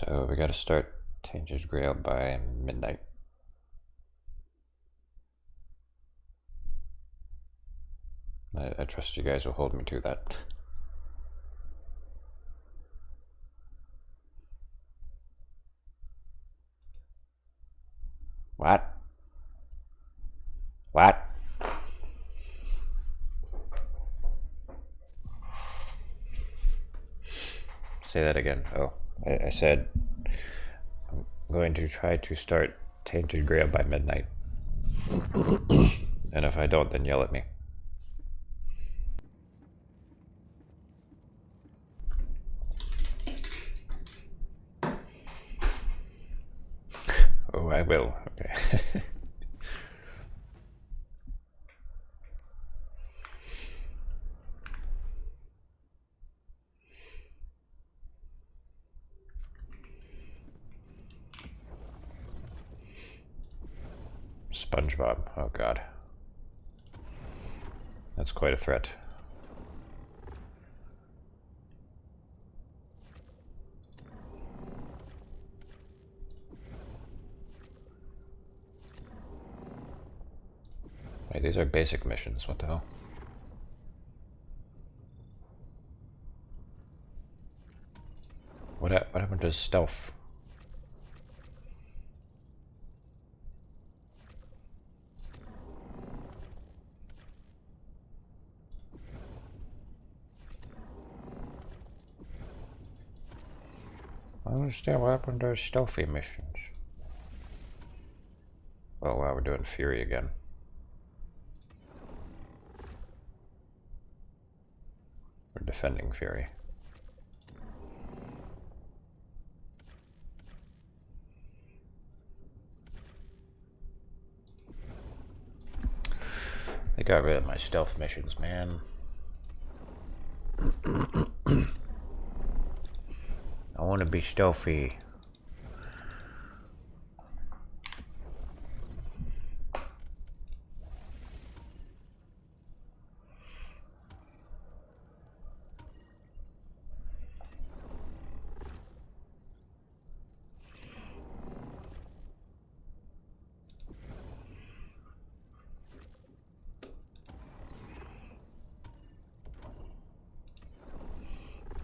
So we gotta start Tainted Grail by midnight. I trust you guys will hold me to that. What? What? Say that again. Oh, I said I'm going to try to start Tainted Grail by midnight. And if I don't, then yell at me. Oh, I will. Okay. SpongeBob. Oh god. That's quite a threat. Wait, these are basic missions. What the hell? What happened to stealth? I don't understand what happened to stealthy missions. Oh wow, we're doing Fury again. We're defending Fury. They got rid of my stealth missions, man. I want to be stealthy.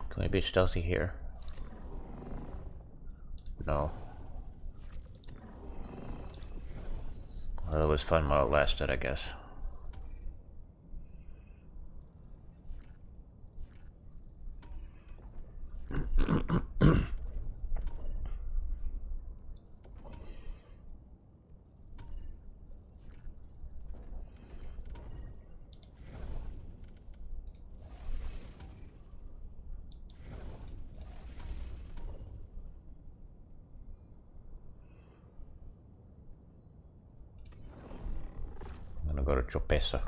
Can I be stealthy here? No. Well, it was fun while it lasted, I guess. I'm gonna go to Chopesa.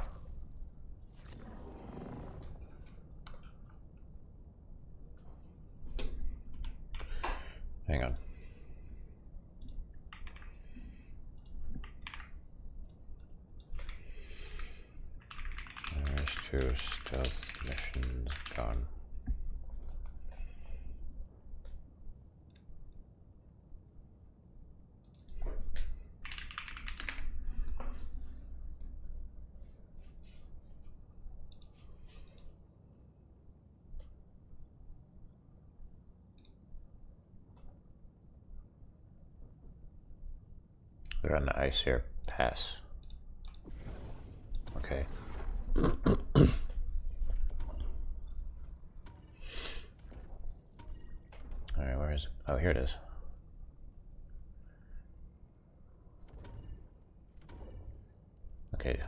Hang on. There's 2 stealth missions gone. They're on the ice here. Pass. Okay. Alright, where is it? Oh, here it is. Okay.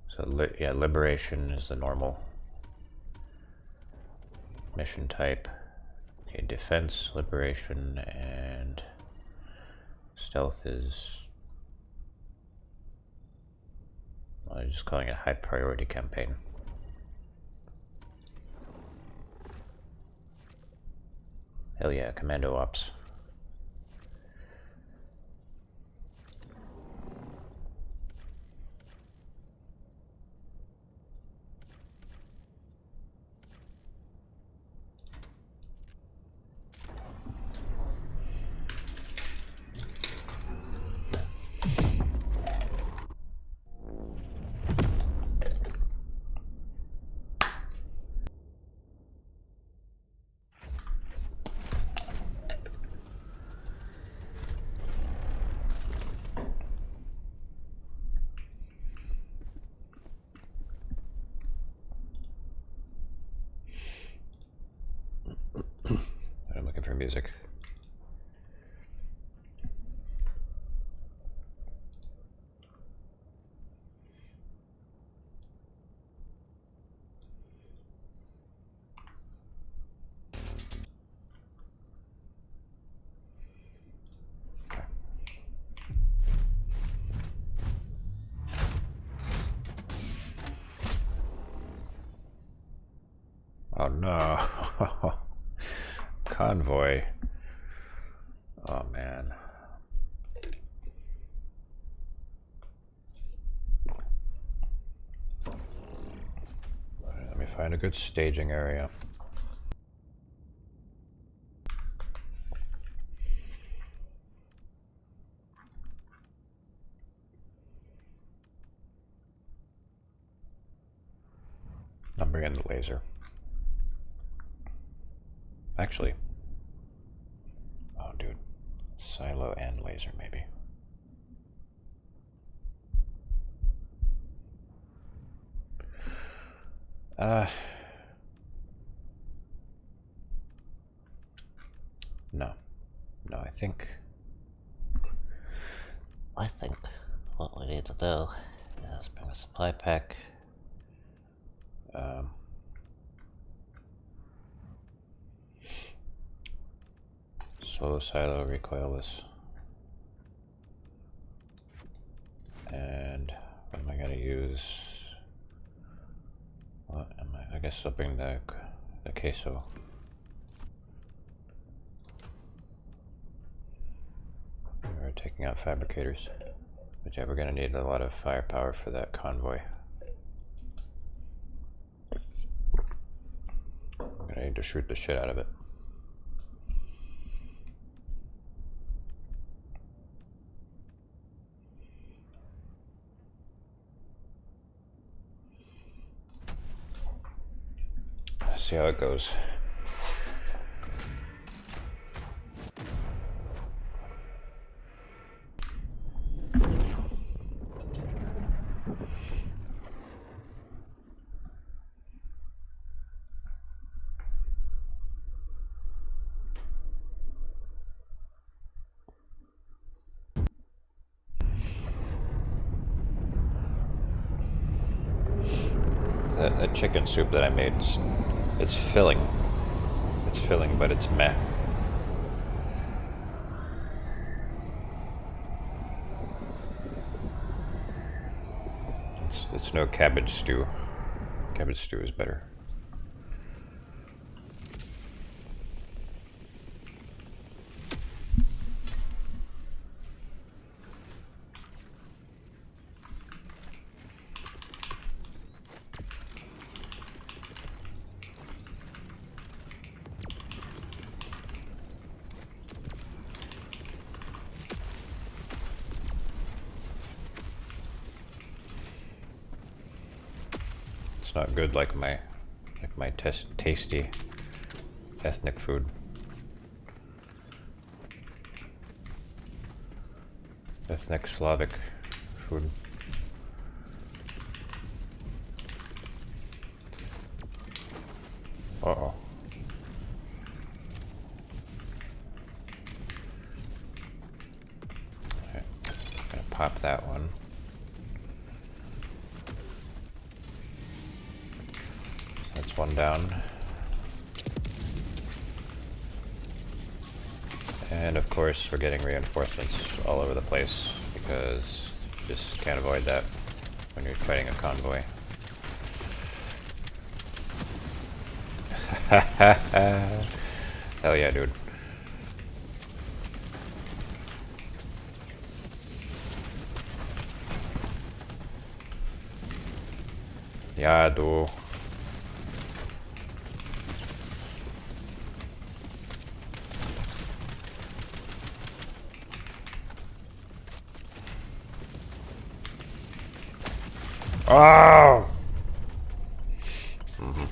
So, yeah, Liberation is the normal mission type. Okay, Defense, Liberation, and Stealth is... well, I'm just calling it High Priority Campaign. Hell yeah, Commando Ops. for music. Oh no. Convoy. Oh man. Let me find a good staging area. I'm bringing the laser. Actually, oh dude, silo and laser maybe. No, I think what we need to do is bring a supply pack. Solo silo recoilless. And what am I gonna use? What am I guess I'll bring the queso. We're taking out fabricators. But yeah, we're gonna need a lot of firepower for that convoy. I'm gonna need to shoot the shit out of it. Let's see how it goes. That chicken soup that I made, it's filling. It's filling, but it's meh. It's no cabbage stew. Cabbage stew is better. It's not good like my tasty ethnic food. Ethnic Slavic food. Uh-oh. Okay, gonna pop that one. That's one down. And of course we're getting reinforcements all over the place because you just can't avoid that when you're fighting a convoy. Hell yeah, dude. Yeah, dude. Oh! Mm-hmm.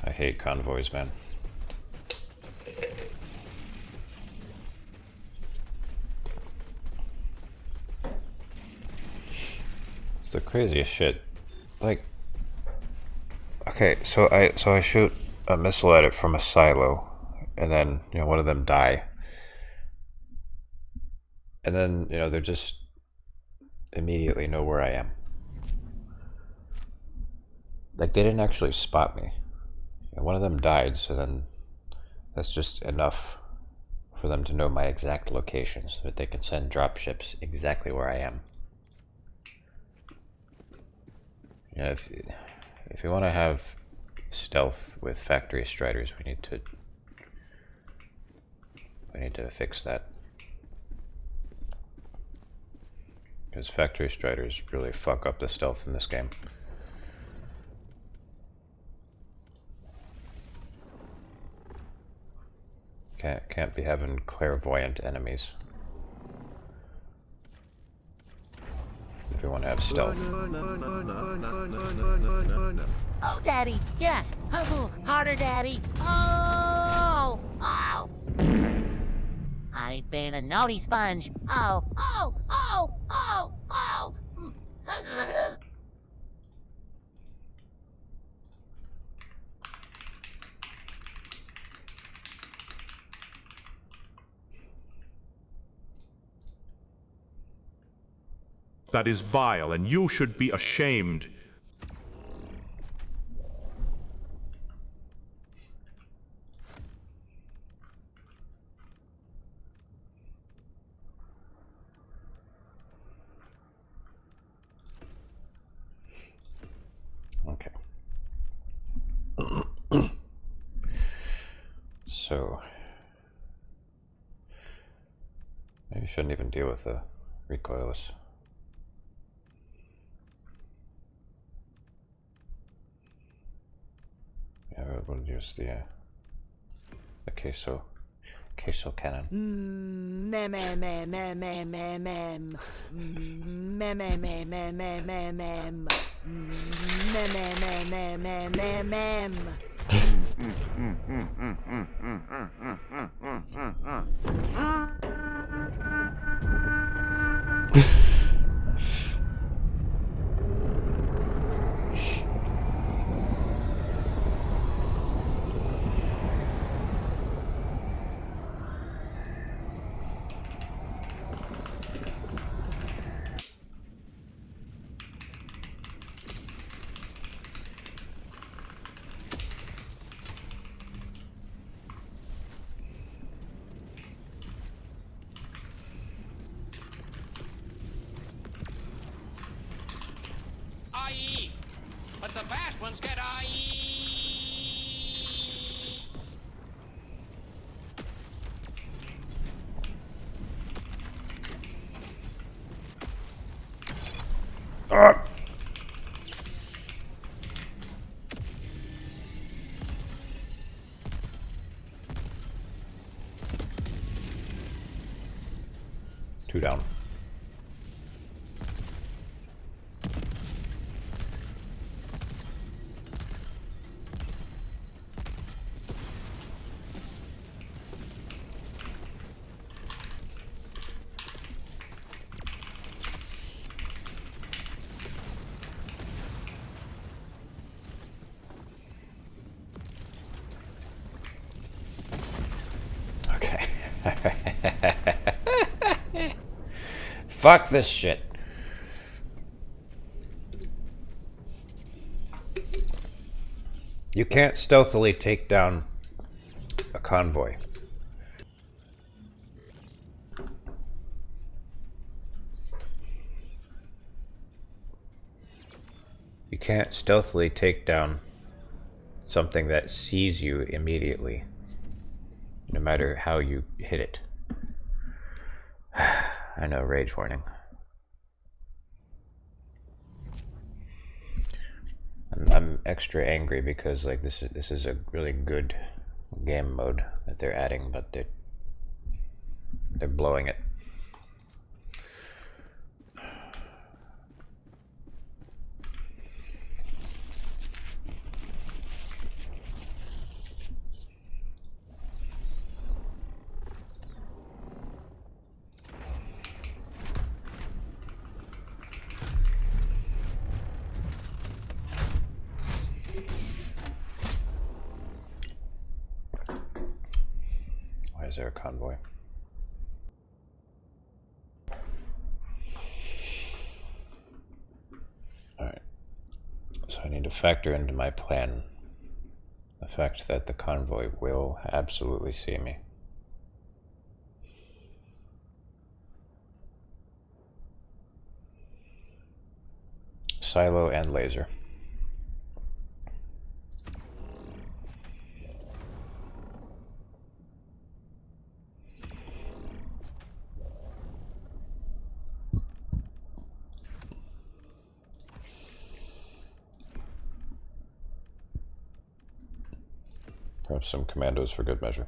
I hate convoys, man. It's the craziest shit. Like, okay, so I shoot a missile at it from a silo, and then one of them die, and then they're just immediately know where I am. Like, they didn't actually spot me. One of them died, so then that's just enough for them to know my exact location so that they can send dropships exactly where I am. If you want to have stealth with factory striders, we need to fix that. Because factory striders really fuck up the stealth in this game. Can't be having clairvoyant enemies if you want to have stealth. Oh, Daddy, yes. Oh, harder, Daddy. Oh, oh. I've been a naughty sponge. Oh, oh, oh, oh, oh. That is vile, and you should be ashamed. Okay. So maybe you shouldn't even deal with the recoilless. Yeah, we'll use the queso cannon. Mem, mem, mem, mem, mem, mem, mem. Mem, mem, mem, mem, mem, mem, mem. Mem, mem, mem, mem, mem, mem, mem. IE, but the fast ones get IE. Two down. Okay. Fuck this shit. You can't stealthily take down a convoy. You can't stealthily take down something that sees you immediately, no matter how you hit it. I know, rage warning. I'm extra angry because like this is a really good game mode that they're adding, but they're blowing it. is there a convoy? Alright. So I need to factor into my plan the fact that the convoy will absolutely see me. Silo and laser. Perhaps some commandos for good measure.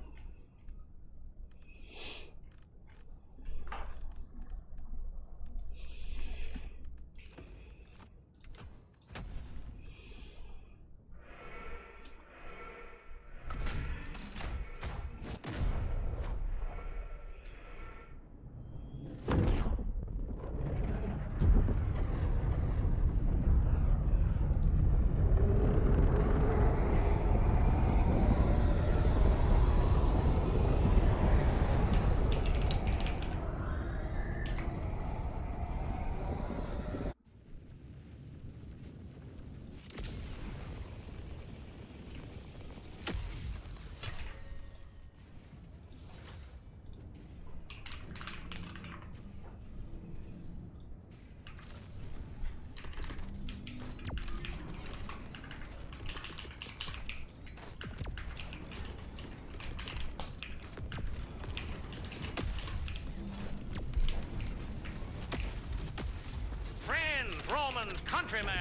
Countrymen,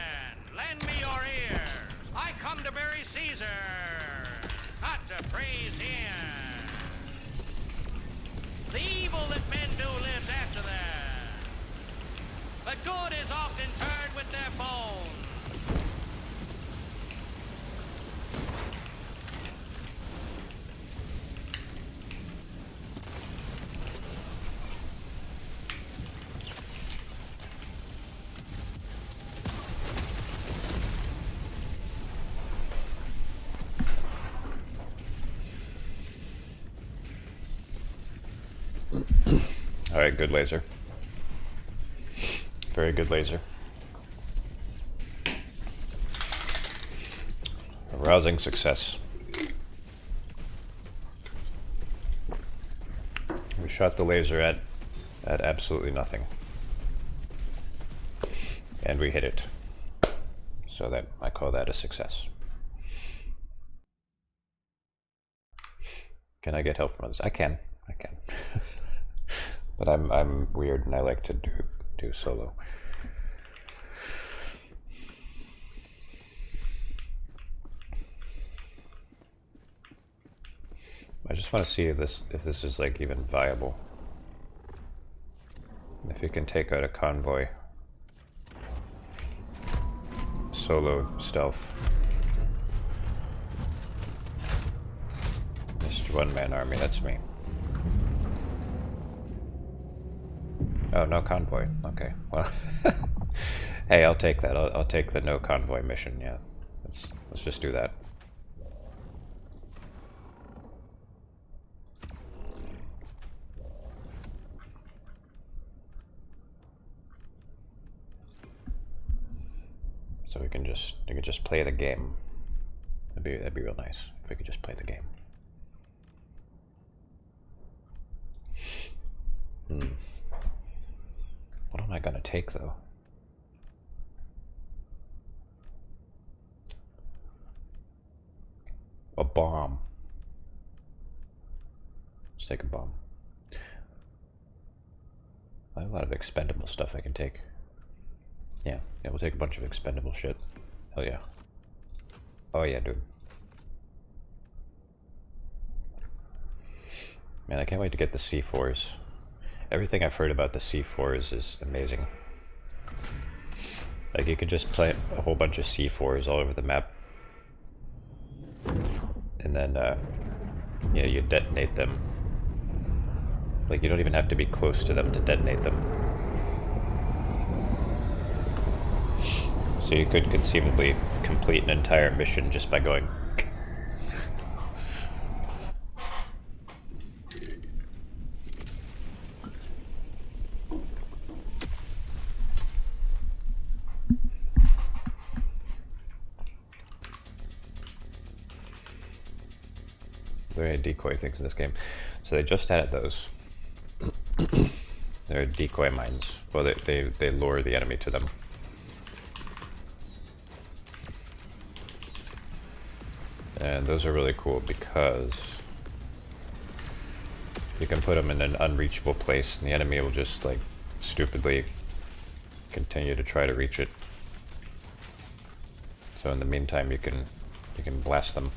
lend me your ears. I come to bury Caesar, not to praise him. The evil that men do lives after them. The good is often interred with their bones. Alright, good laser. Very good laser. A rousing success. We shot the laser at absolutely nothing. And we hit it. So that I call that a success. Can I get help from others? I can. But I'm weird and I like to do solo. I just want to see if this is like even viable. If you can take out a convoy solo stealth. Mr. One-Man Army, that's me. Oh, no convoy. Okay, well, hey, I'll take that. I'll take the no convoy mission. Yeah, let's just do that. So we can just play the game. That'd be real nice if we could just play the game. What am I gonna take though? A bomb. Let's take a bomb. I have a lot of expendable stuff I can take. Yeah, we'll take a bunch of expendable shit. Hell yeah. Oh yeah, dude. Man, I can't wait to get the C4s. Everything I've heard about the C4s is amazing. Like, you could just plant a whole bunch of C4s all over the map. And then, yeah, you detonate them. Like, you don't even have to be close to them to detonate them. So you could conceivably complete an entire mission just by going... there any decoy things in this game. So they just added those. They're decoy mines. Well, they lure the enemy to them. And those are really cool because you can put them in an unreachable place and the enemy will just like stupidly continue to try to reach it. So in the meantime you can blast them.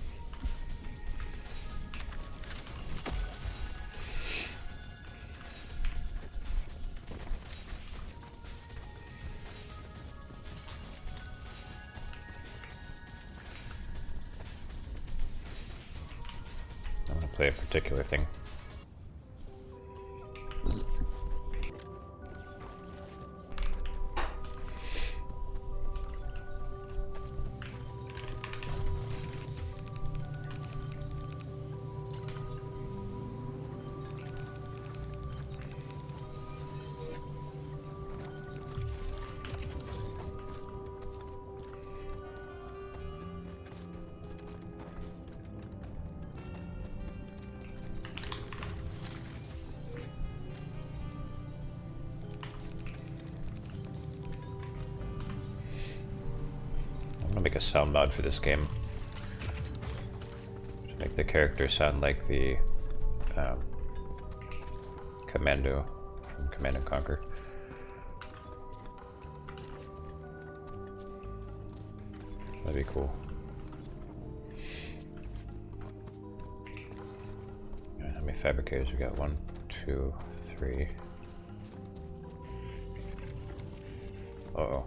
I'm gonna play a particular thing. I'm gonna make a sound mod for this game to make the character sound like the Commando from Command and Conquer. That'd be cool. How many fabricators we got? 1, 2, 3. Uh-oh.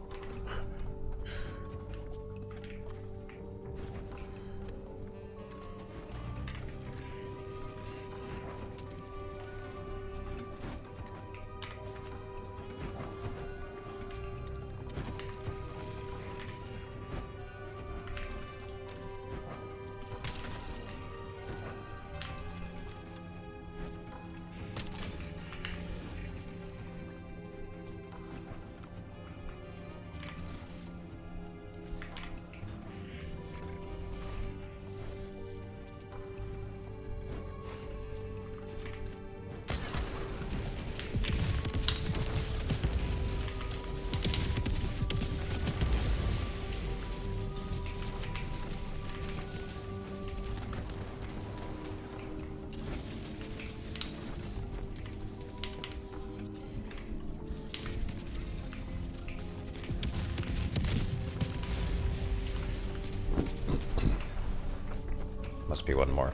Must be one more.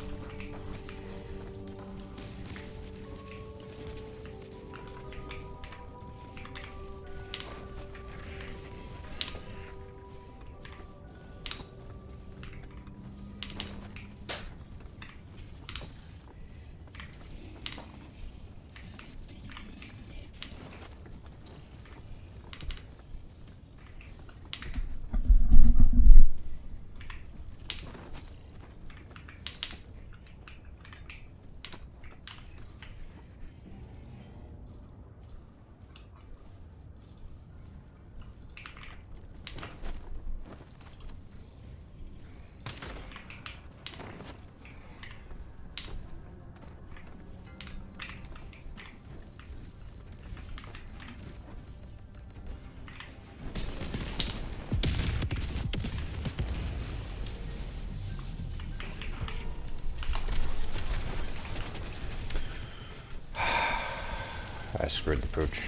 I screwed the pooch.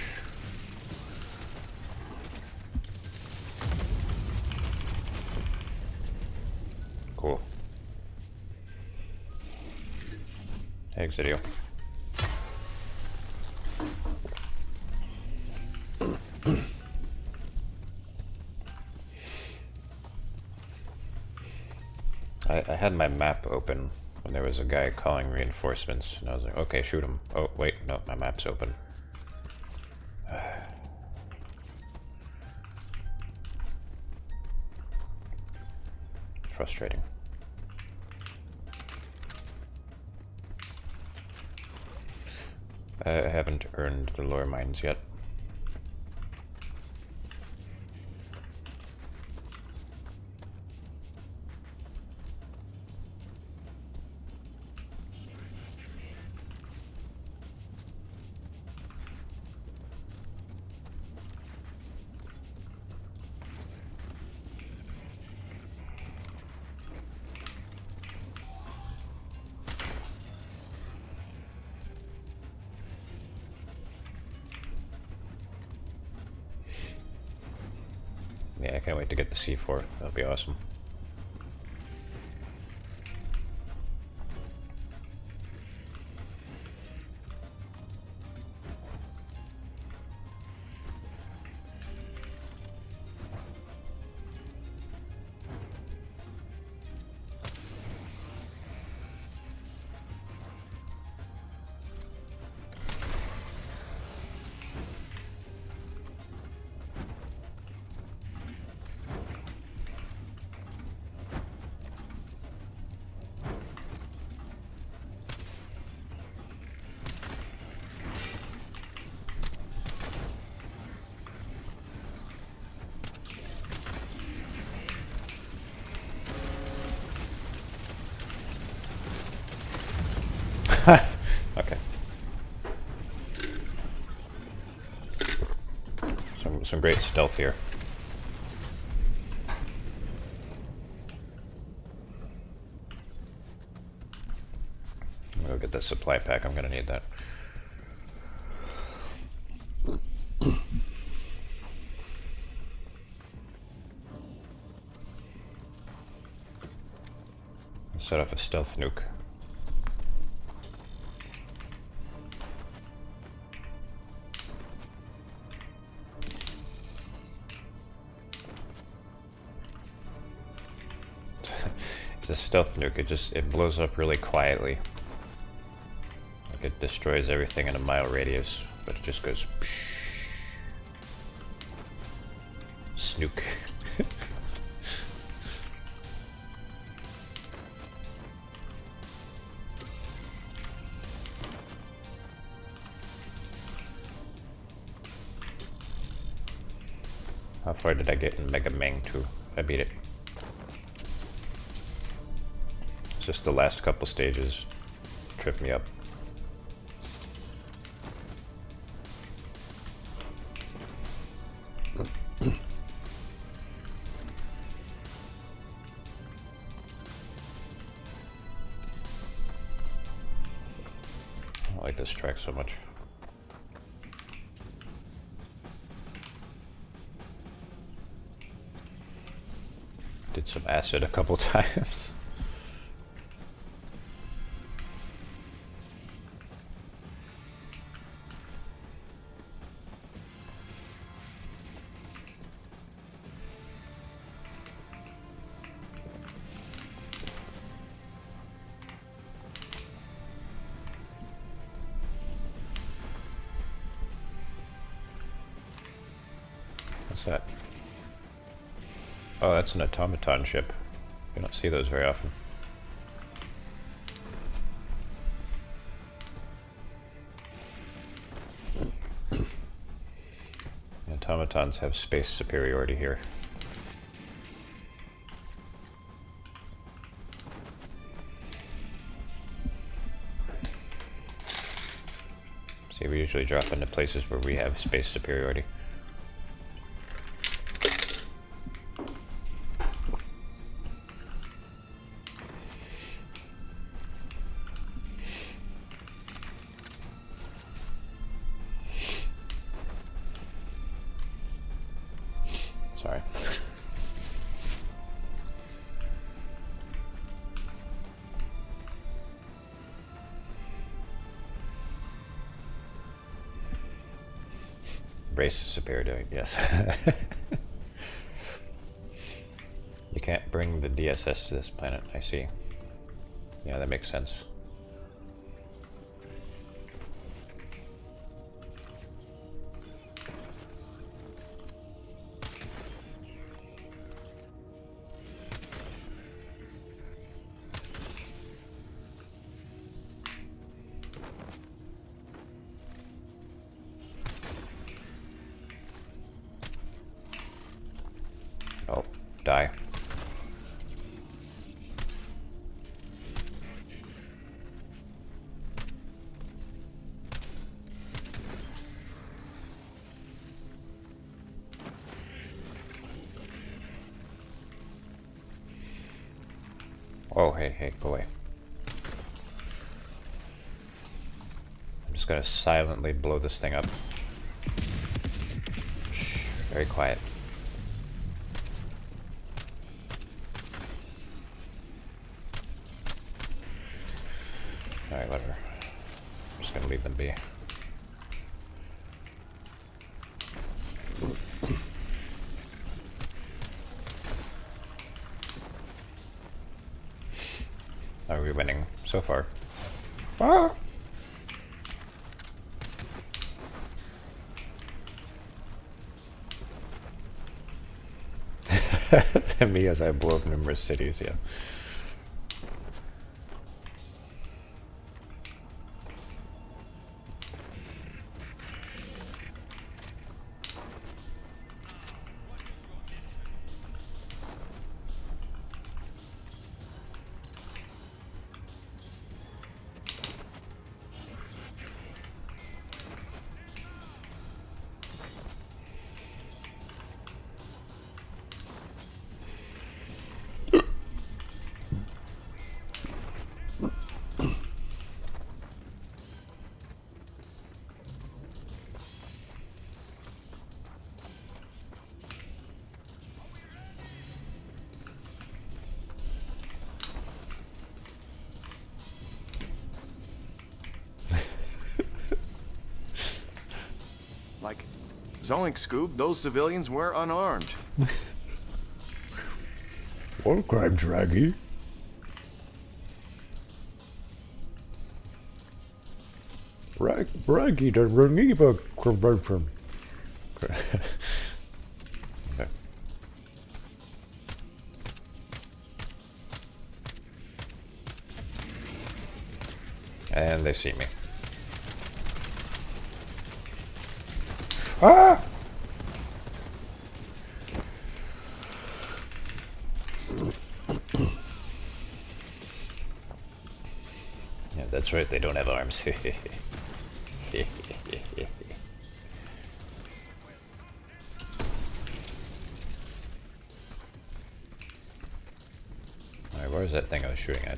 Cool. Hey, Exidio. I had my map open when there was a guy calling reinforcements, and I was like, okay, shoot him. Oh, wait, no, my map's open. Frustrating. I haven't earned the lore mines yet. I can't wait to get the C4. That'll be awesome. Okay. Some great stealth here. I'm gonna go get the supply pack. I'm gonna need that. Set off a stealth nuke. It's a stealth nuke. It blows up really quietly. Like it destroys everything in a mile radius, but it just goes snook. How far did I get in Mega Man 2? I beat it. It's just the last couple stages trip me up. I like this track so much. Did some acid a couple times. What's that? Oh, that's an automaton ship. You don't see those very often. Automatons have space superiority here. See, we usually drop into places where we have space superiority. Sorry. Brace superiority, yes. You can't bring the DSS to this planet, I see. Yeah, that makes sense. Oh, die. Oh, hey, go away. I'm just gonna silently blow this thing up. Shh, very quiet. Alright, whatever. I'm just gonna leave them be. Are we winning so far? Ah! Me as I blow up numerous cities, yeah. Like, Zoink Scoob, those civilians were unarmed. War crime, Draggy. Raggy, the Reniva conversion. Okay. And they see me. Ah! Yeah, that's right, they don't have arms. Alright, where was that thing I was shooting at?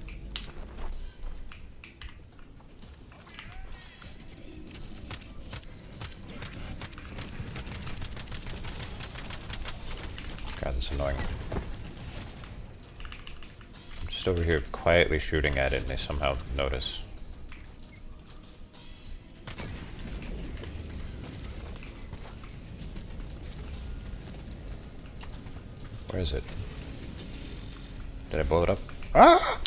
God, that's annoying. I'm just over here quietly shooting at it and they somehow notice. Where is it? Did I blow it up? Ah!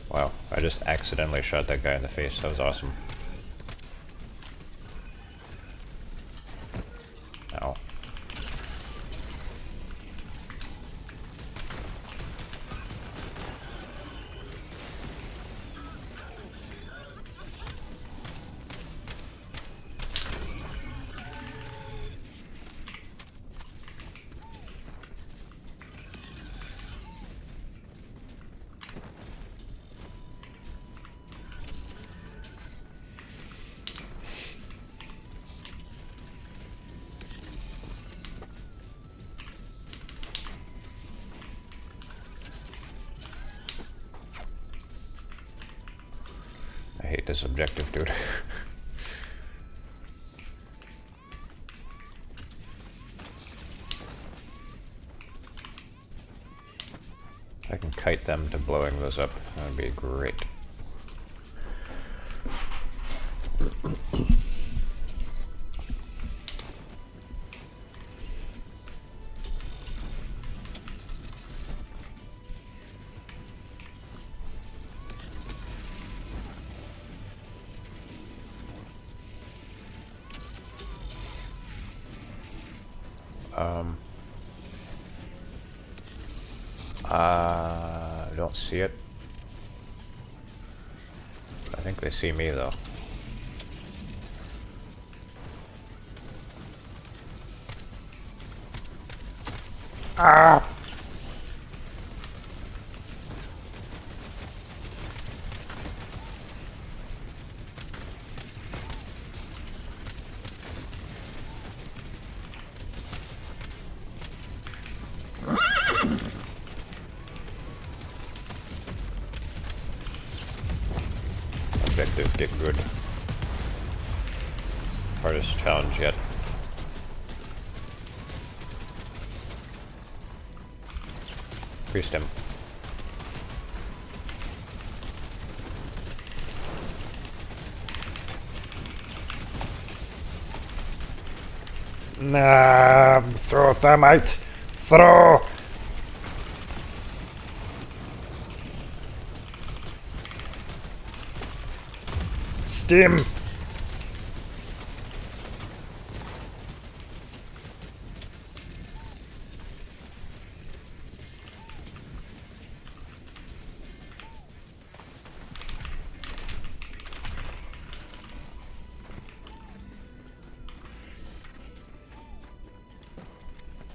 Wow, I just accidentally shot that guy in the face. That was awesome. Ow. I hate this objective, dude. I can kite them to blowing those up. That would be great. I don't see it. I think they see me though. Ah! Objective, get good. Hardest challenge yet. Priest him. Nah, throw a thermite. Throw. Steam.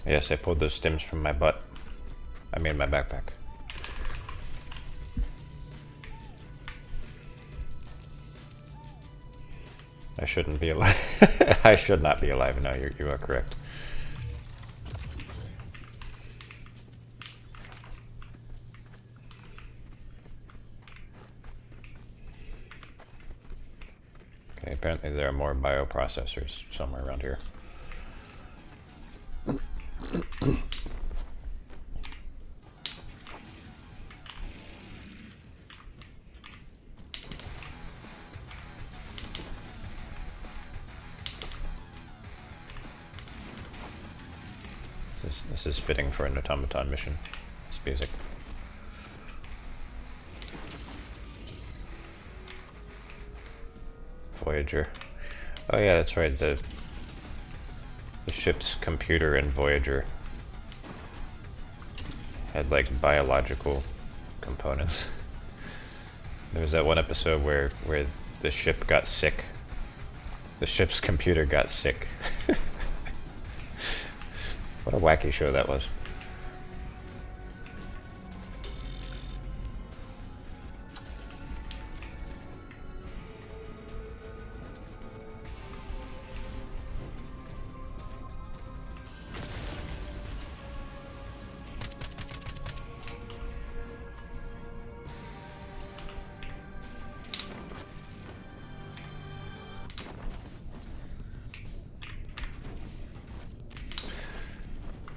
Yes, I pulled those stims from my butt. I mean my backpack. I shouldn't be alive. I should not be alive. No, you are correct. Okay, apparently there are more bioprocessors somewhere around here. This is fitting for an automaton mission. This music. Voyager. Oh yeah, that's right. The ship's computer in Voyager had like biological components. There was that one episode where the ship got sick. The ship's computer got sick. What a wacky show that was.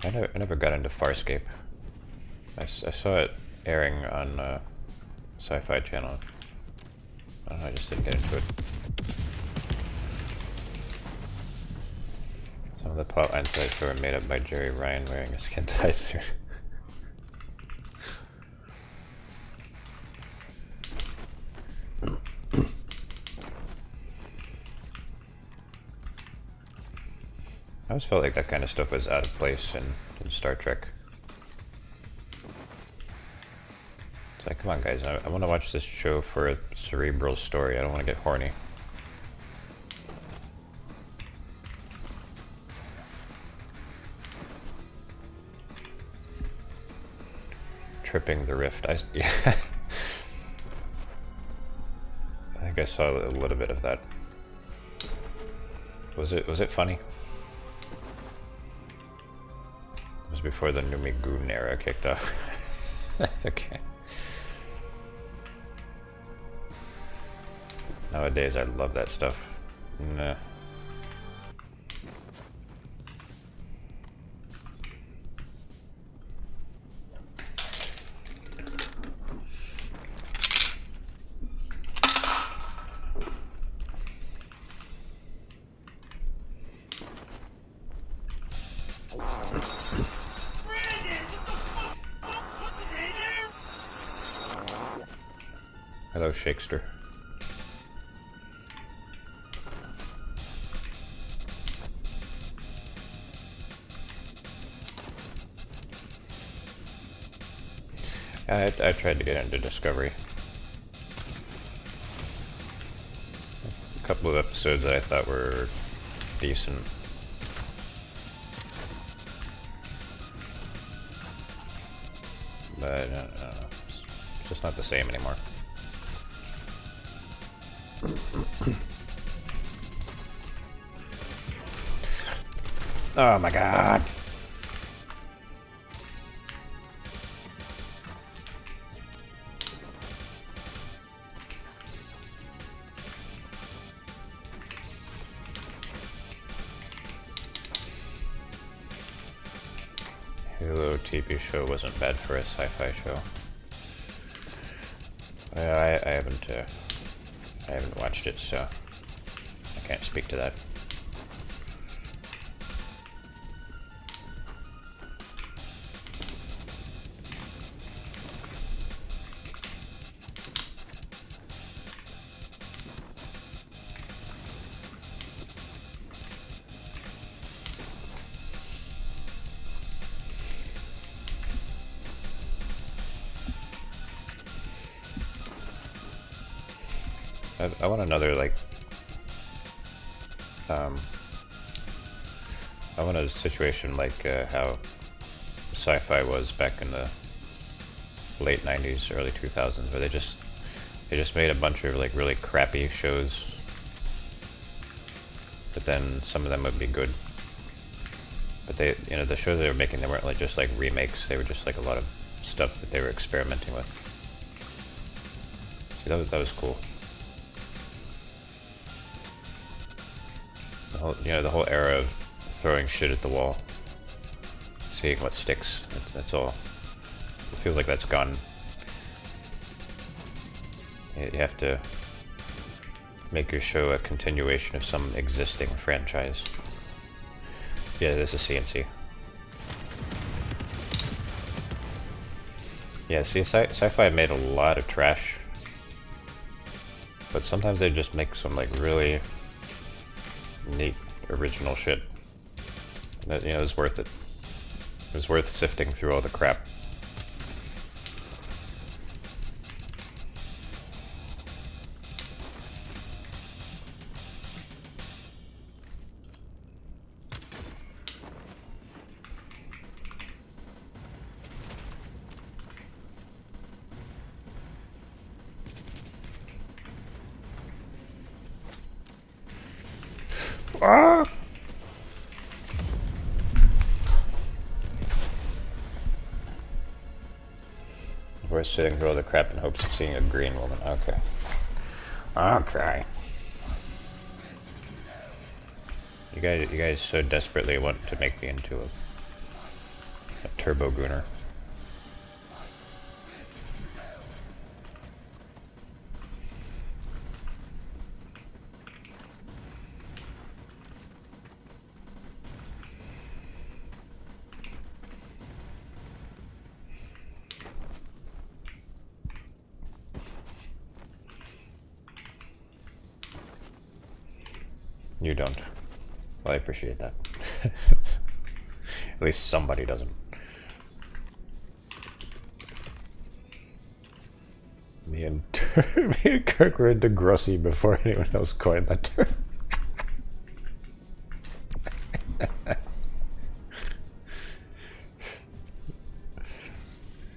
I never got into Farscape. I saw it airing on Sci-Fi Channel. I don't know, I just didn't get into it. Some of the plot lines I saw were made up by Jerry Ryan wearing a skin tight suit. I always felt like that kind of stuff was out of place in Star Trek. It's like, come on guys, I want to watch this show for a cerebral story. I don't want to get horny. Tripping the rift. Yeah. I think I saw a little bit of that. Was it funny? It was before the Numi Goon era kicked off. Okay. Nowadays I love that stuff. Nah. Hello, Shakespeare. I tried to get into Discovery. A couple of episodes that I thought were decent. But I don't know. It's just not the same anymore. Oh my god. Halo TV show wasn't bad for a sci-fi show. I haven't watched it, so I can't speak to that. I want another, like, I want a situation like how sci-fi was back in the late 90s, early 2000s, where they just made a bunch of like really crappy shows, but then some of them would be good. But they, you know, the shows they were making, they weren't like just like remakes, they were just like a lot of stuff that they were experimenting with. See, that was cool. The whole era of throwing shit at the wall, seeing what sticks. That's all. It feels like that's gone. You have to make your show a continuation of some existing franchise. Yeah, this is CNC. Yeah, see, sci-fi made a lot of trash, but sometimes they just make some like really neat original shit that, you know, is worth it. It was worth sifting through all the crap. Ah! We're sitting through all the crap in hopes of seeing a green woman. Okay. Okay. You guys so desperately want to make me into a turbo gooner. You don't. Well, I appreciate that. At least somebody doesn't. Me and Kirk were into Grossi before anyone else coined that term.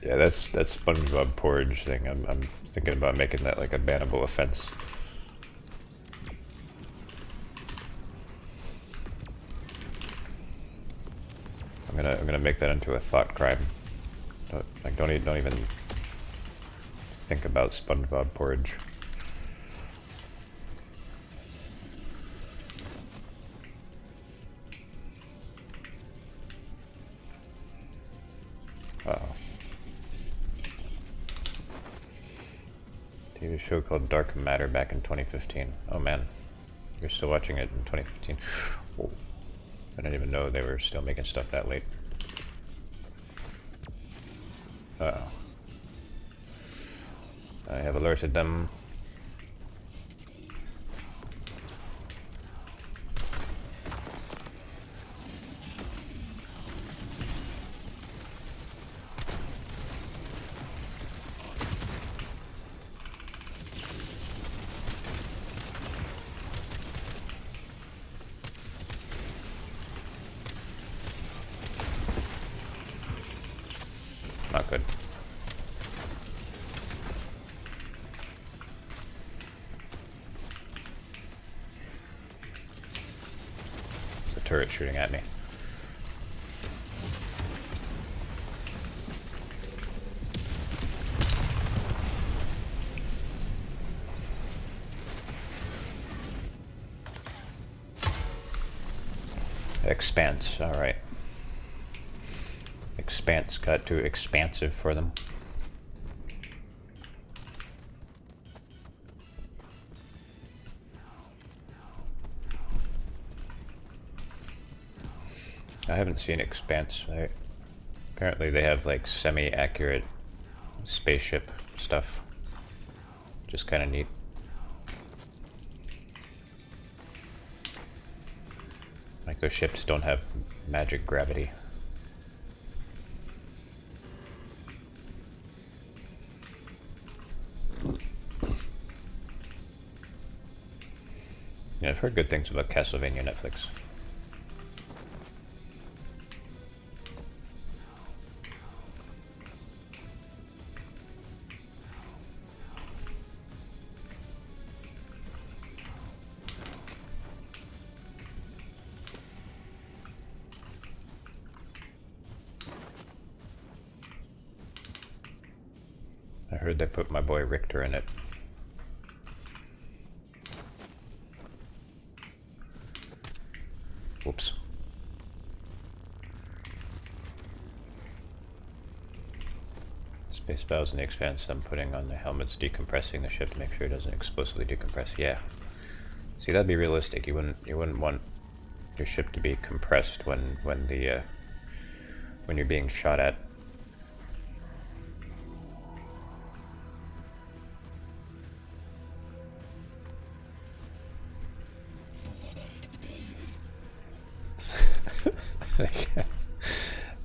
Yeah, that's SpongeBob porridge thing. I'm thinking about making that like a bannable offense. I'm gonna make that into a thought crime. Don't even think about SpongeBob porridge. Uh-oh. TV show called Dark Matter back in 2015. Oh man, you're still watching it in 2015. Oh. I didn't even know they were still making stuff that late. Uh-oh. I have alerted them. Not good. There's a turret shooting at me. Expanse, alright. Expanse got too expansive for them. I haven't seen Expanse. Apparently they have like semi-accurate spaceship stuff. Just kind of neat. Like those ships don't have magic gravity. Yeah, I've heard good things about Castlevania Netflix. I heard they put my boy Richter in it. Whoops. Space valves in the Expanse, them putting on the helmets, decompressing the ship to make sure it doesn't explosively decompress. Yeah. See, that'd be realistic. You wouldn't want your ship to be compressed when you're being shot at.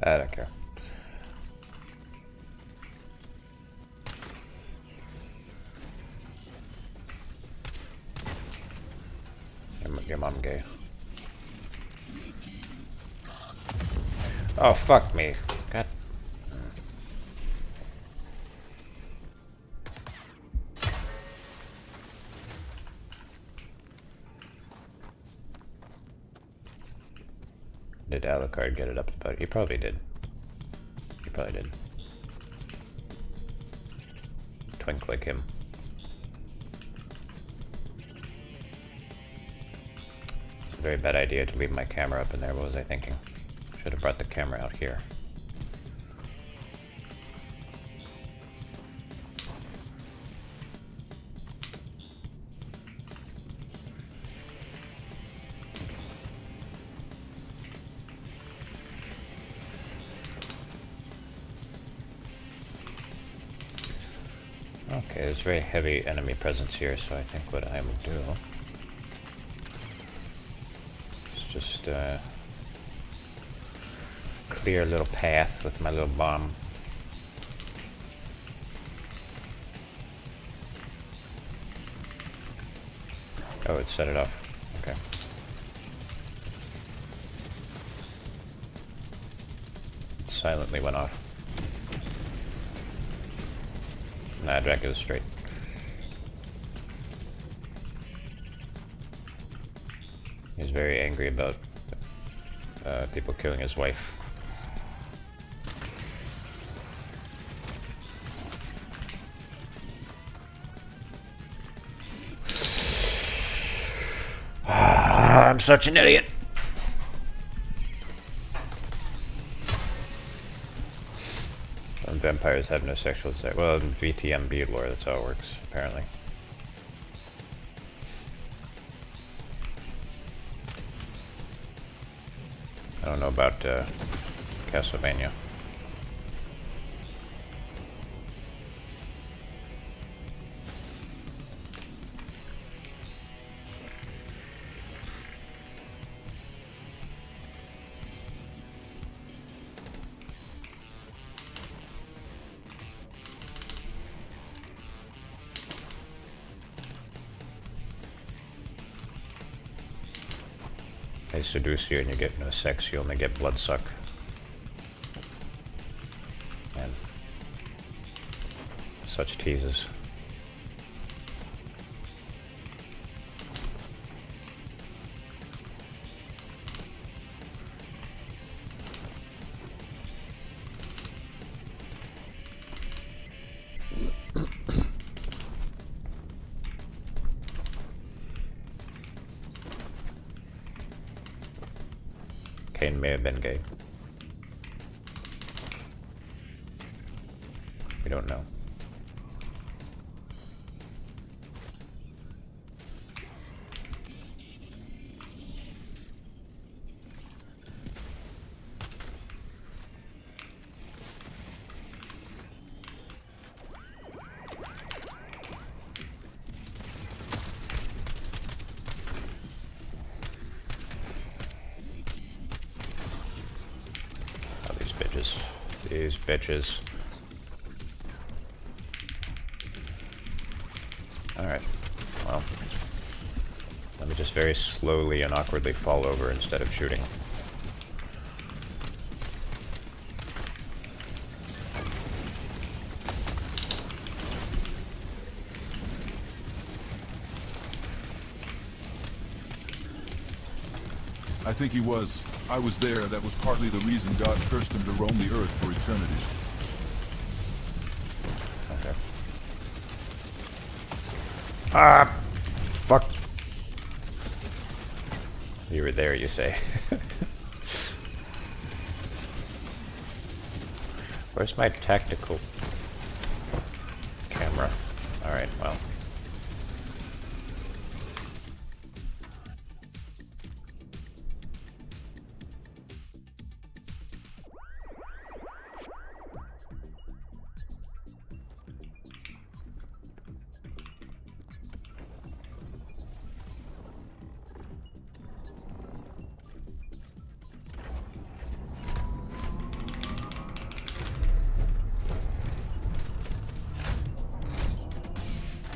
I don't care. Your mom gay. Oh, fuck me. God. Did Alucard get it up to buddy? He probably did. He probably did. Twink like him. It's a very bad idea to leave my camera up in there. What was I thinking? Should have brought the camera out here. Okay, there's very heavy enemy presence here, so I think what I will do is just clear a little path with my little bomb. Oh, it set it off. Okay. It silently went off. Nah, Dracula's straight. He's very angry about people killing his wife. I'm such an idiot. Vampires have no sexual desire. Well, in VTMB lore, that's how it works, apparently. I don't know about Castlevania. They seduce you and you get no sex, you only get bloodsuck. And such teases. Cain may have been gay. We don't know. Oh, these bitches. These bitches. Alright, well, let me just very slowly and awkwardly fall over instead of shooting. I think he was. I was there. That was partly the reason God cursed him to roam the earth for eternity. Okay. Ah! Fuck! You were there, you say. Where's my tactical camera? Alright, well.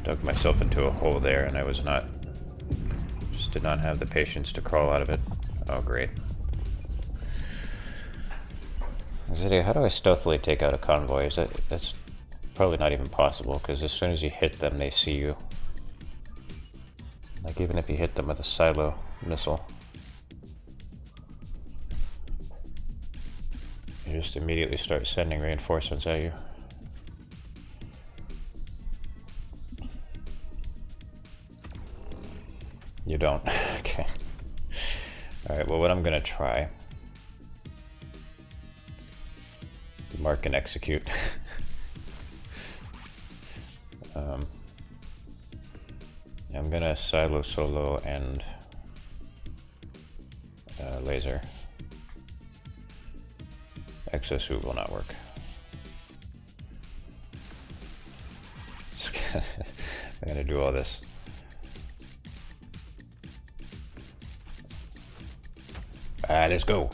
Dug myself into a hole there and I was not... just did not have the patience to crawl out of it. Oh, great. How do I stealthily take out a convoy? That's probably not even possible, because as soon as you hit them, they see you. Like, even if you hit them with a silo missile, you just immediately start sending reinforcements at you. You don't? Okay. Alright, well, what I'm gonna try... mark and execute. I'm gonna silo solo and laser. Exosuit will not work. I'm gonna do all this. Let's go.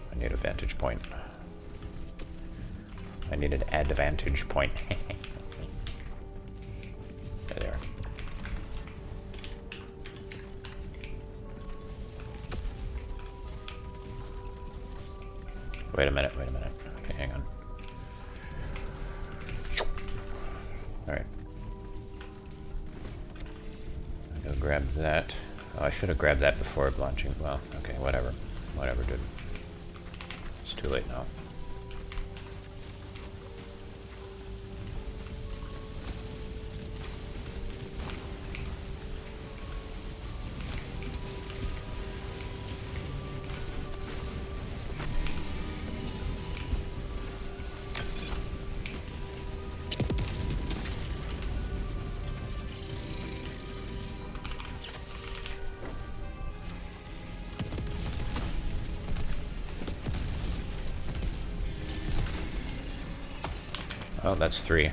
I need a vantage point. I need an advantage point. There. Wait a minute, wait a minute. Okay, hang on. Alright. I'll go grab that. Oh, I should have grabbed that before launching. Well, okay, whatever. Whatever, dude. It's too late now. Oh, that's 3.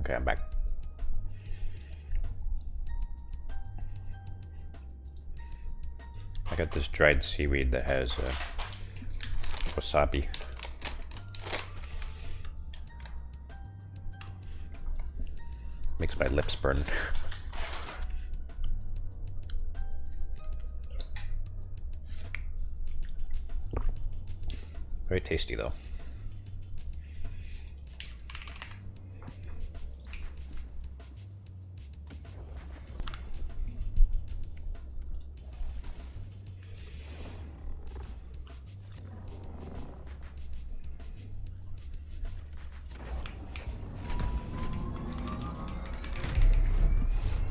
Okay, I'm back. I got this dried seaweed that has wasabi. Makes my lips burn. Very tasty though.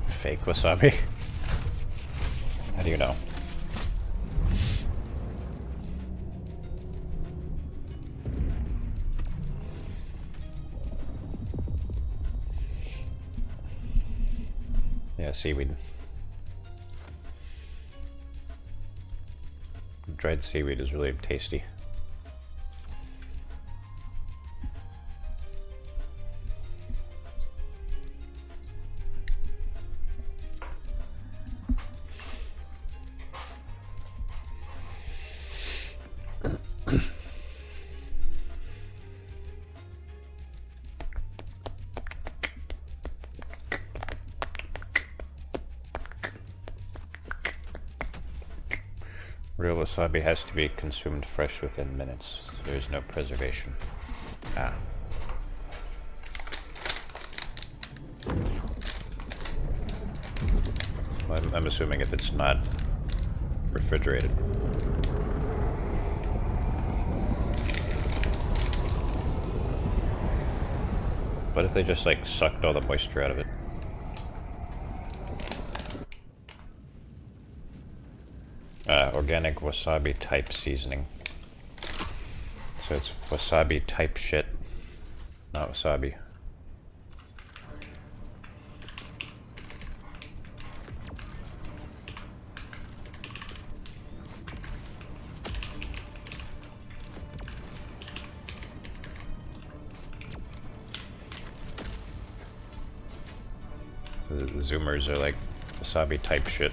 Fake wasabi? How do you know? Yeah, seaweed. Dried seaweed is really tasty. Real wasabi has to be consumed fresh within minutes. There is no preservation. Ah. Well, I'm assuming if it's not refrigerated. What if they just like sucked all the moisture out of it? Organic wasabi type seasoning. So it's wasabi type shit, not wasabi. The Zoomers are like wasabi type shit.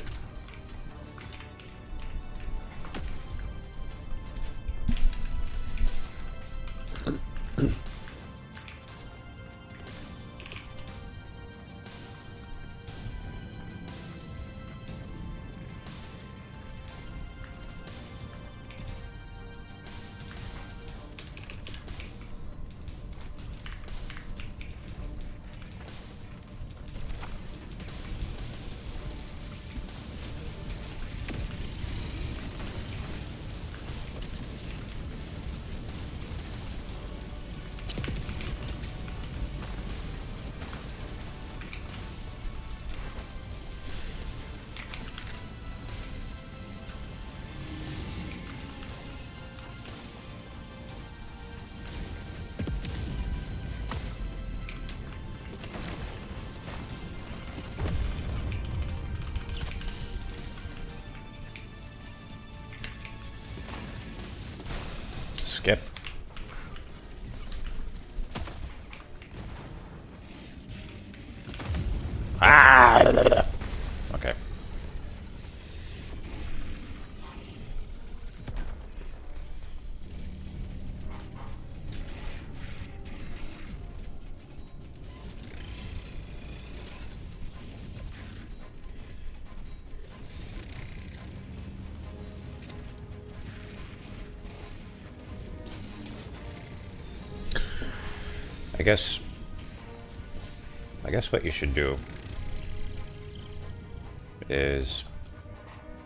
Skip. Ah! Okay. I guess what you should do is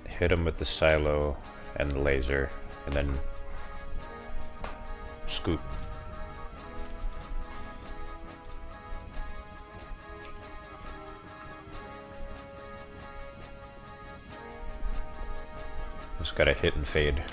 hit him with the silo and the laser, and then scoop. Just gotta hit and fade.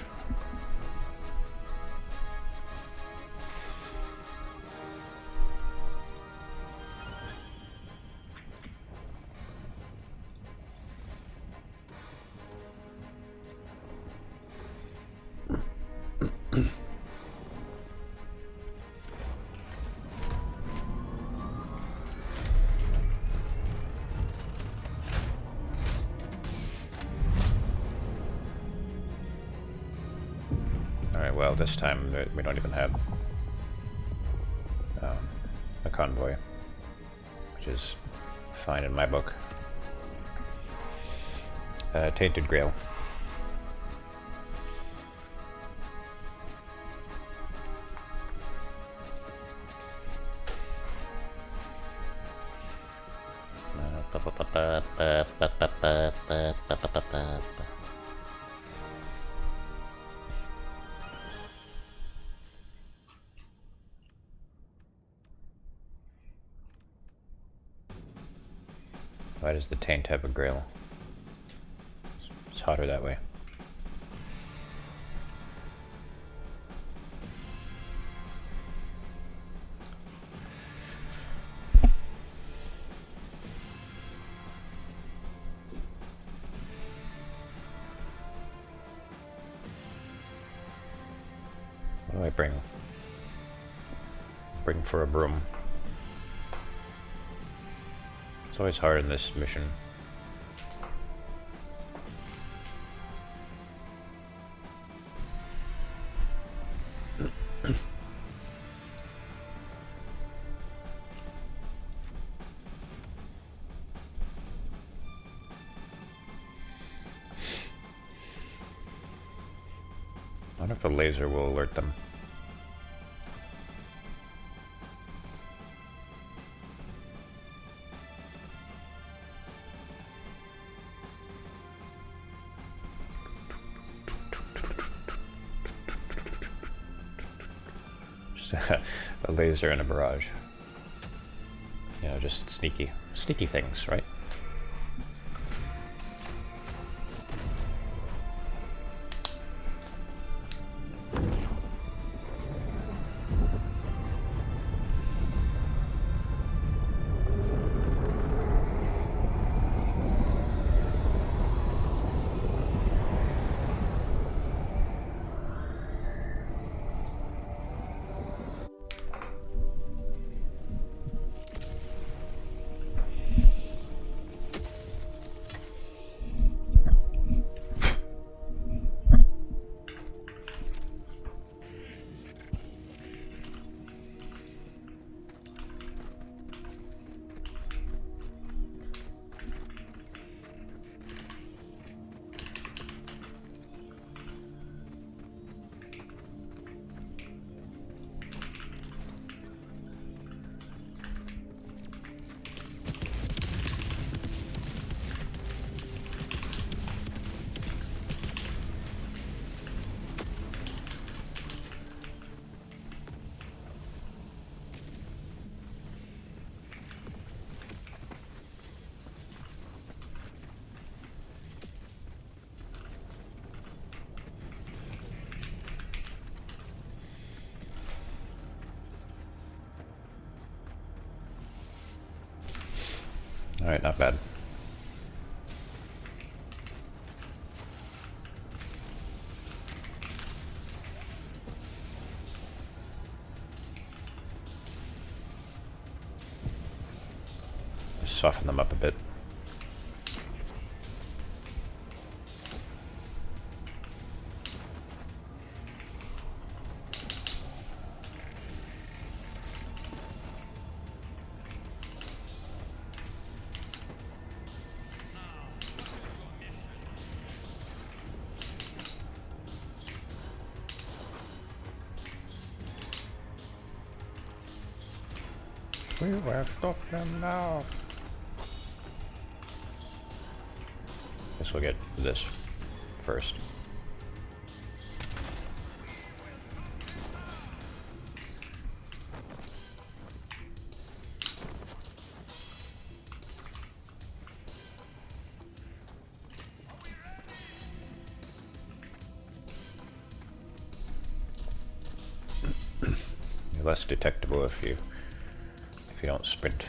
Alright, well, this time we don't even have a convoy, which is fine in my book. Tainted Grail. Why does the taint have a grail? It's hotter that way. What do I bring? Bring for a broom. It's always hard in this mission. I wonder if a laser will alert them. Just a laser and a barrage. You know, just sneaky things, right? Alright, not bad. Just soften them up a bit. We will stop them now. Guess we'll get this first. You're less detectable if you don't sprint.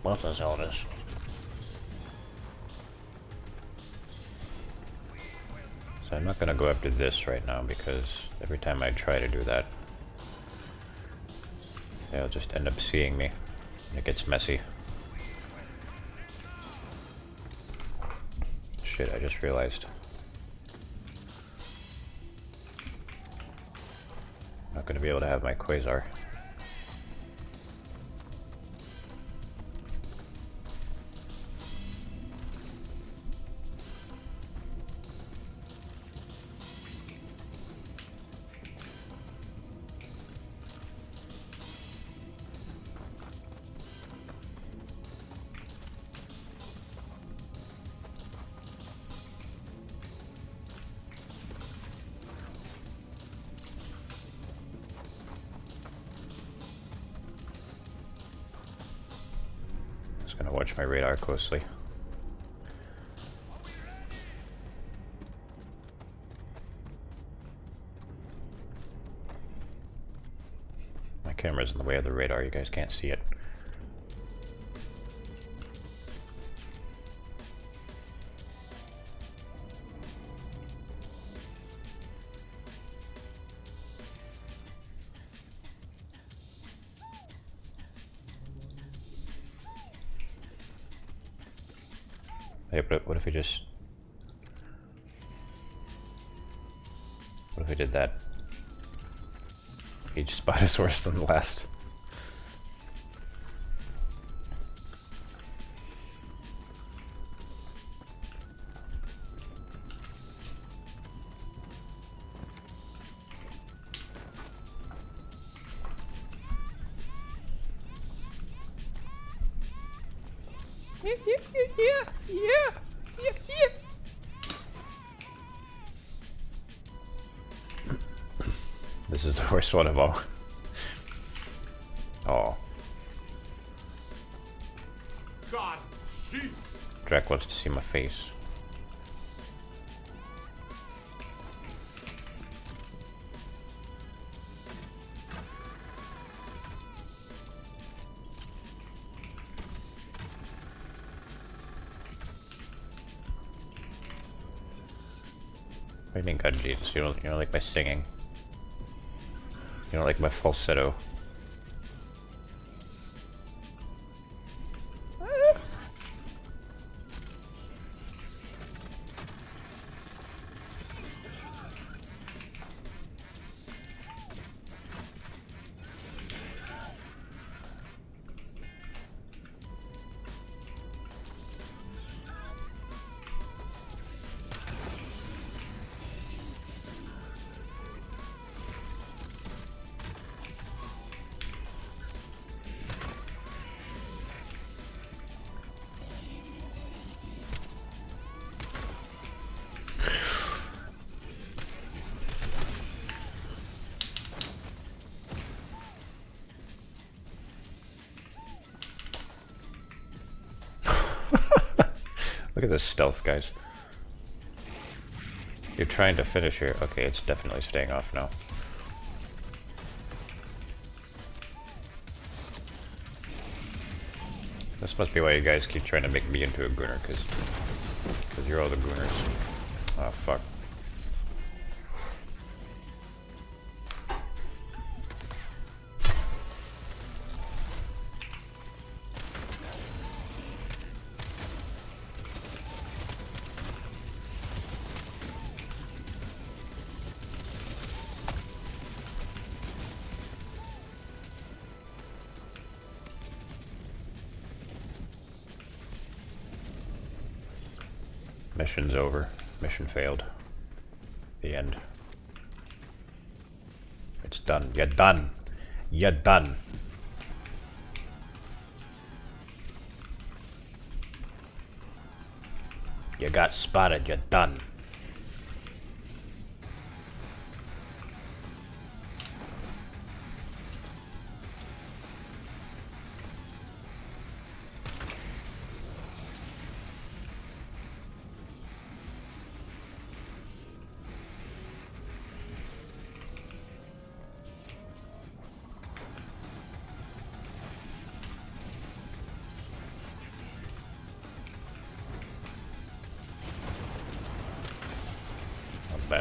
What is all this? So I'm not gonna go after this right now because every time I try to do that, they'll just end up seeing me. And it gets messy. Shit, I just realized. I'm not gonna be able to have my quasar. Just gonna watch my radar closely. My camera's in the way of the radar, you guys can't see it. Hey, but what if we just... What if we did that? Each spot is worse than the last. This is the worst one of all. Oh. God, jeez. Drac wants to see my face. What do you mean, God, Jesus? You don't like my singing? You don't like my falsetto? Look at this stealth, guys. You're trying to finish here. Okay, it's definitely staying off now. This must be why you guys keep trying to make me into a gooner, because you're all the gooners. Oh, fuck. Mission's over. Mission failed. The end. It's done. You're done. You're done. You got spotted. You're done.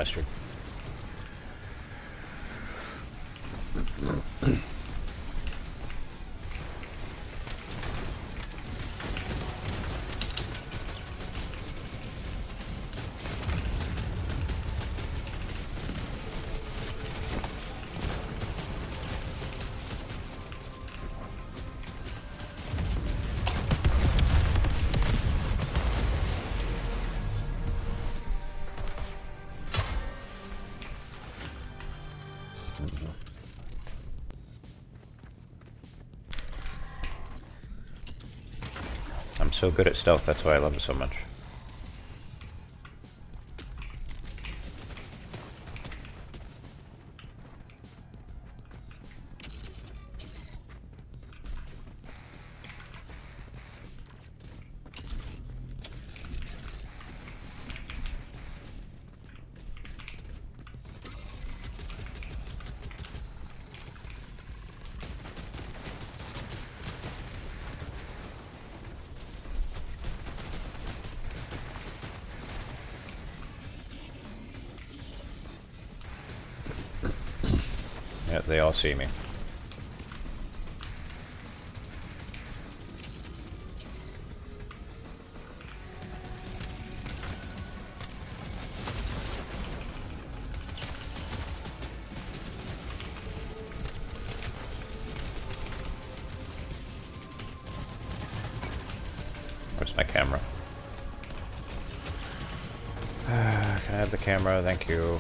bastard. I'm so good at stealth, that's why I love it so much. Yeah, they all see me. Where's my camera? Can I have the camera? Thank you.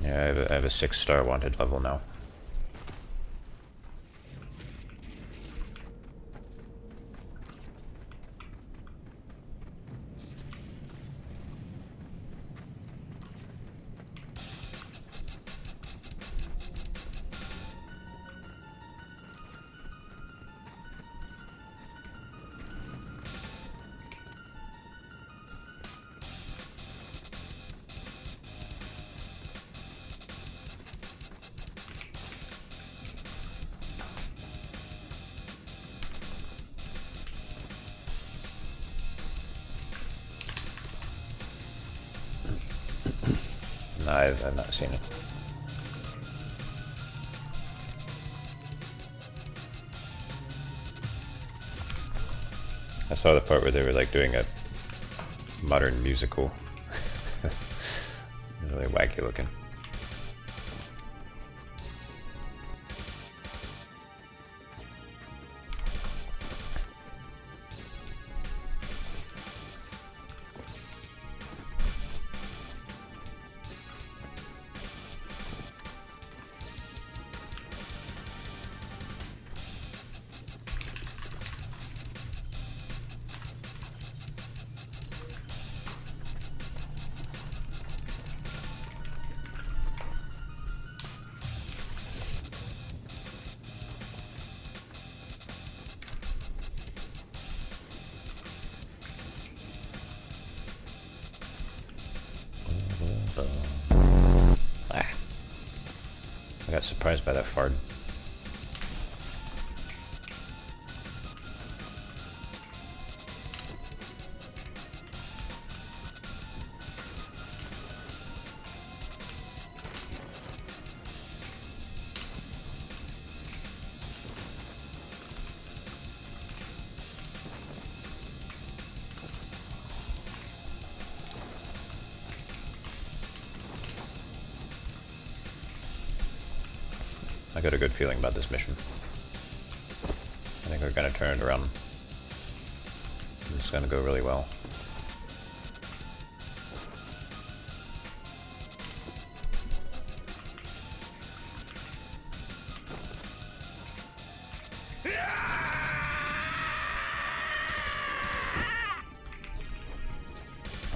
Yeah, I have a 6-star wanted level now. No, I've not seen it. I saw the part where they were like doing a modern musical. Really wacky looking. Ah. I got surprised by that fart. I got a good feeling about this mission. I think we're gonna turn it around. It's gonna go really well.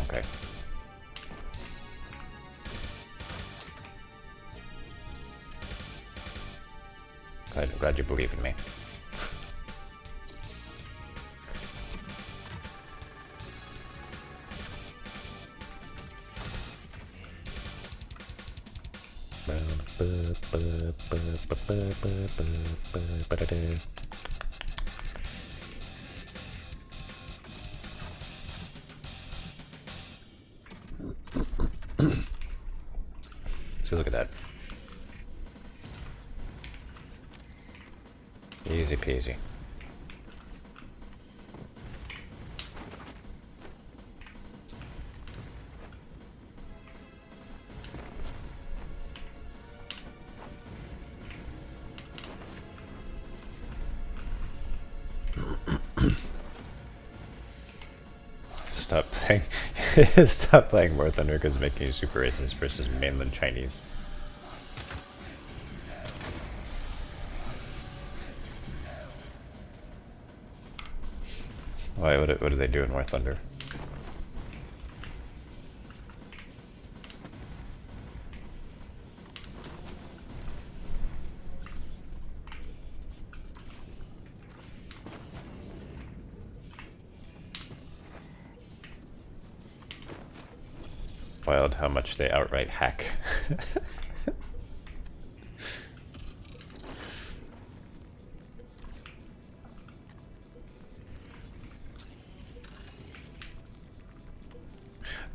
Okay. Glad you believe in me. So look at that. Easy peasy. Stop playing. Stop playing War Thunder because it's making you super racist versus mainland Chinese. Why? What do they do in War Thunder? Wild how much they outright hack.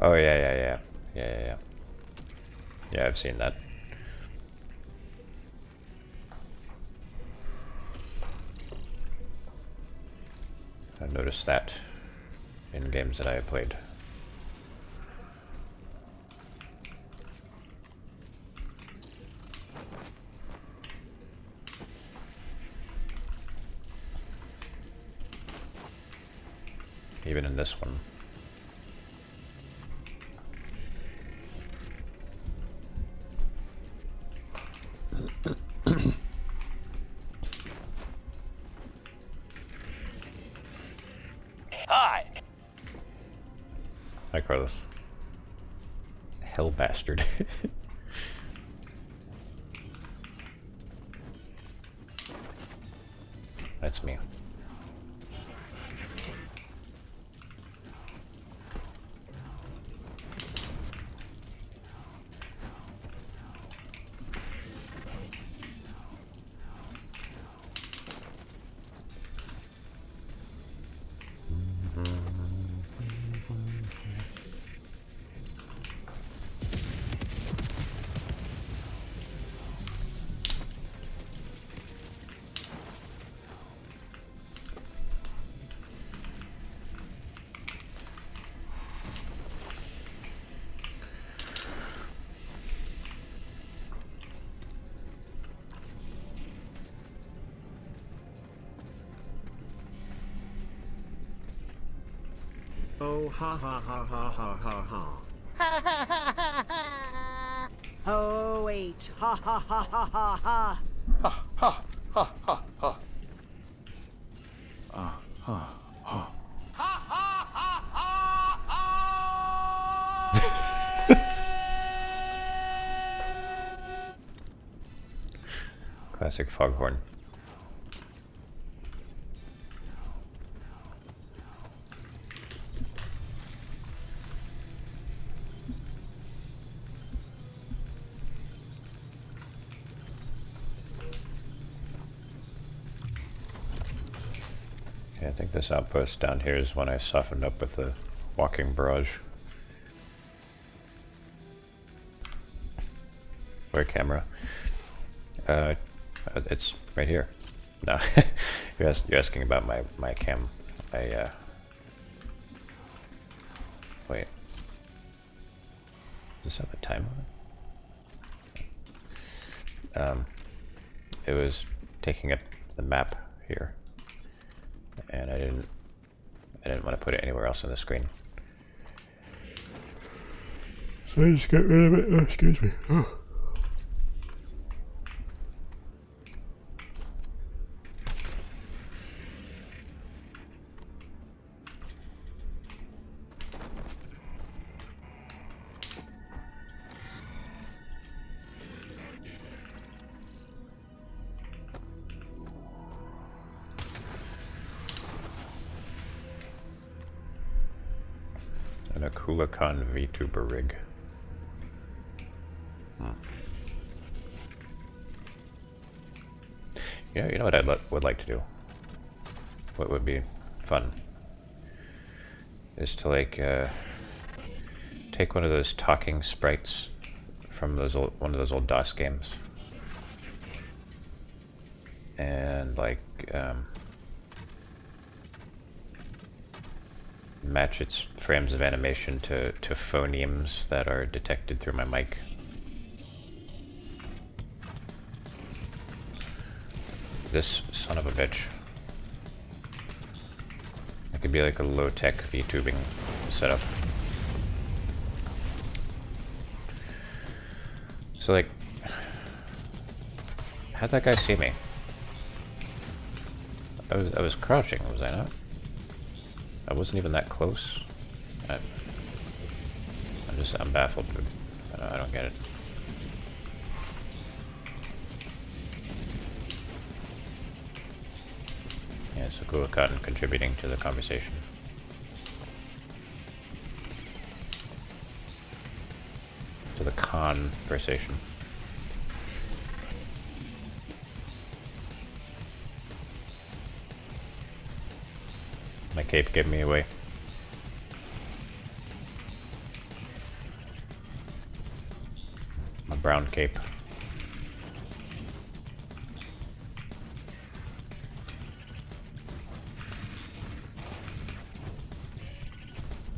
Oh yeah. Yeah, I've seen that. I've noticed that in games that I have played. Even in this one. Hi. Hi, Carlos. Hell bastard. That's me. Oh, ha ha ha ha ha ha ha. Oh, wait. Ha ha ha ha ha ha. Classic foghorn. Okay, I think this outpost down here is one I softened up with the walking barrage. Where camera? It's right here. No, you're asking about my cam. Wait. Does this have a time on it? It was taking up the map here, and I didn't want to put it anywhere else on the screen. So I just got rid of it. Oh, excuse me. Oh. An Akulakan VTuber rig. You know what I would like to do? What would be fun? Is to like take one of those talking sprites from one of those old DOS games, and like match its frames of animation to phonemes that are detected through my mic. This son of a bitch. It could be like a low-tech VTubing setup. So like, how'd that guy see me? I was crouching, was I not? I wasn't even that close. I'm baffled, dude. I don't get it. Yeah, so Kuakan contributing to the conversation. To the conversation. My cape gave me away. My brown cape.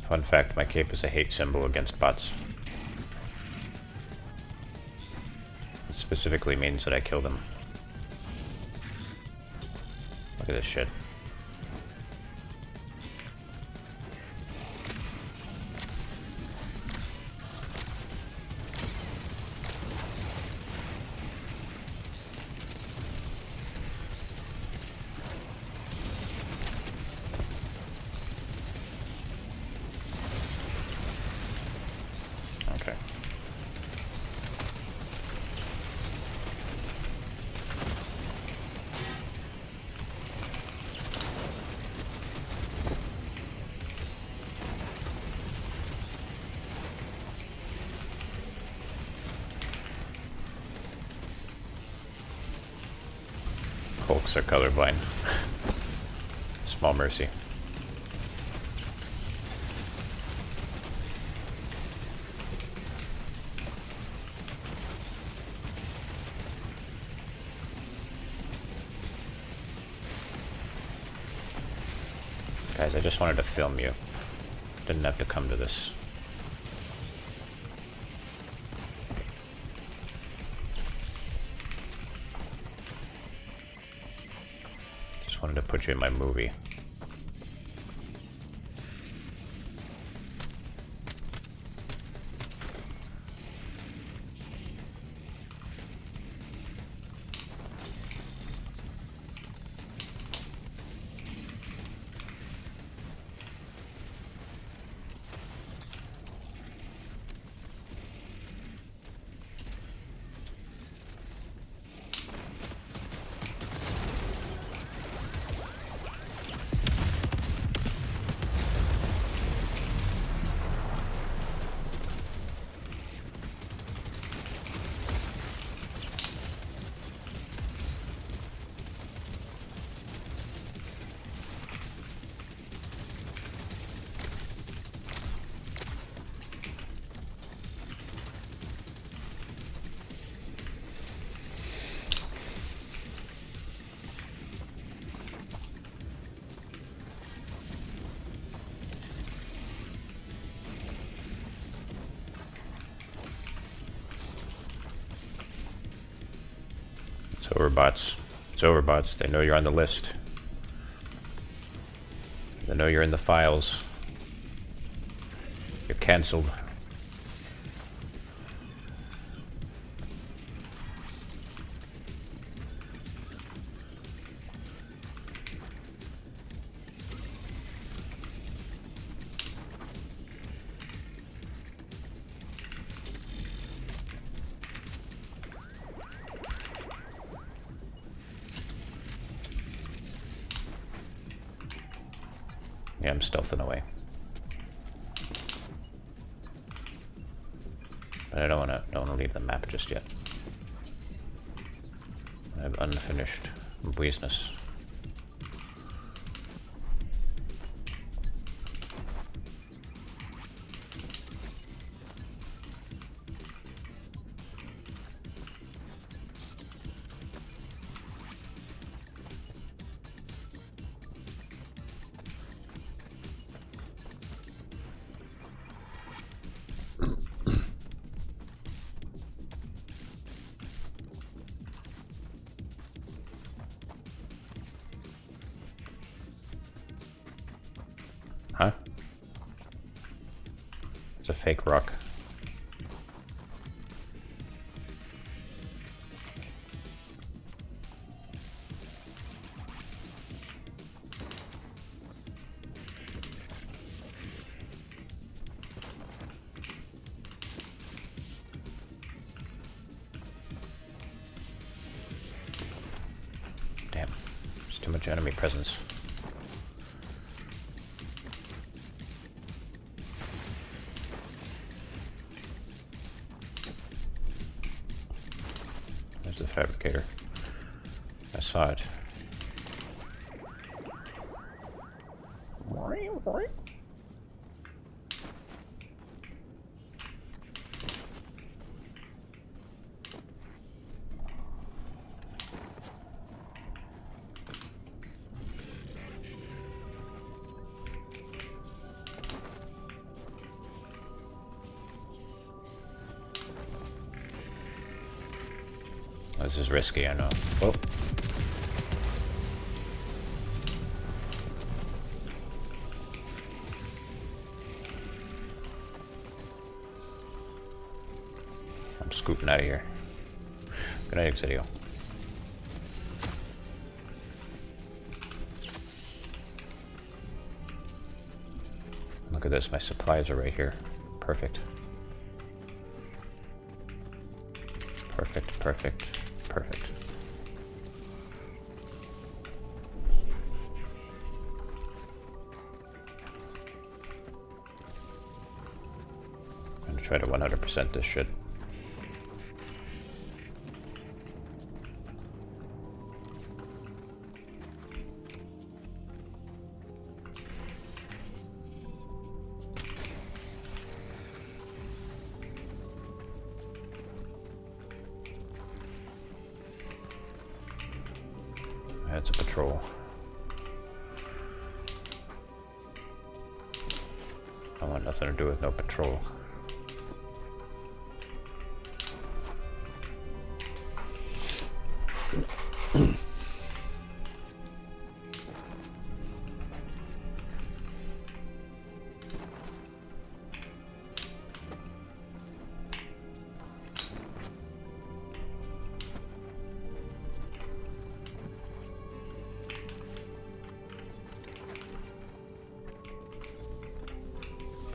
Fun fact, my cape is a hate symbol against bots. It specifically means that I kill them. Look at this shit. Okay. Folks are colorblind. Small mercy. Guys, I just wanted to film you. Didn't have to come to this. Just wanted to put you in my movie. It's over, bots. It's over, bots. They know you're on the list. They know you're in the files. You're cancelled. Yeah, I'm stealthing away. But I don't wanna leave the map just yet. I have unfinished business. a fake rock. Damn, there's too much enemy presence. There's the fabricator. I saw it. This is risky, I know. Oh. I'm scooping out of here. Good night, Exidio. Look at this, my supplies are right here. Perfect. Perfect, perfect, perfect. I'm gonna try to 100% this shit. That's a patrol. I want nothing to do with no patrol.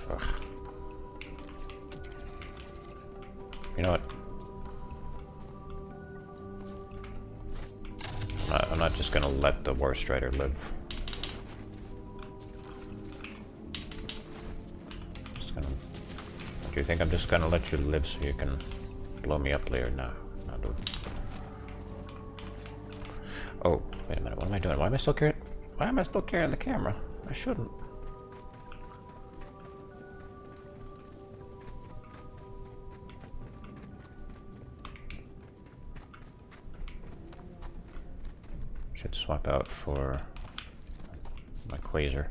Ugh. You know what? I'm not just gonna let the War Strider live. Just gonna, do you think I'm just gonna let you live so you can blow me up later? No, not doing. Oh, wait a minute. What am I doing? Why am I still carrying? Why am I still carrying the camera? I shouldn't. Should swap out for my Quasar.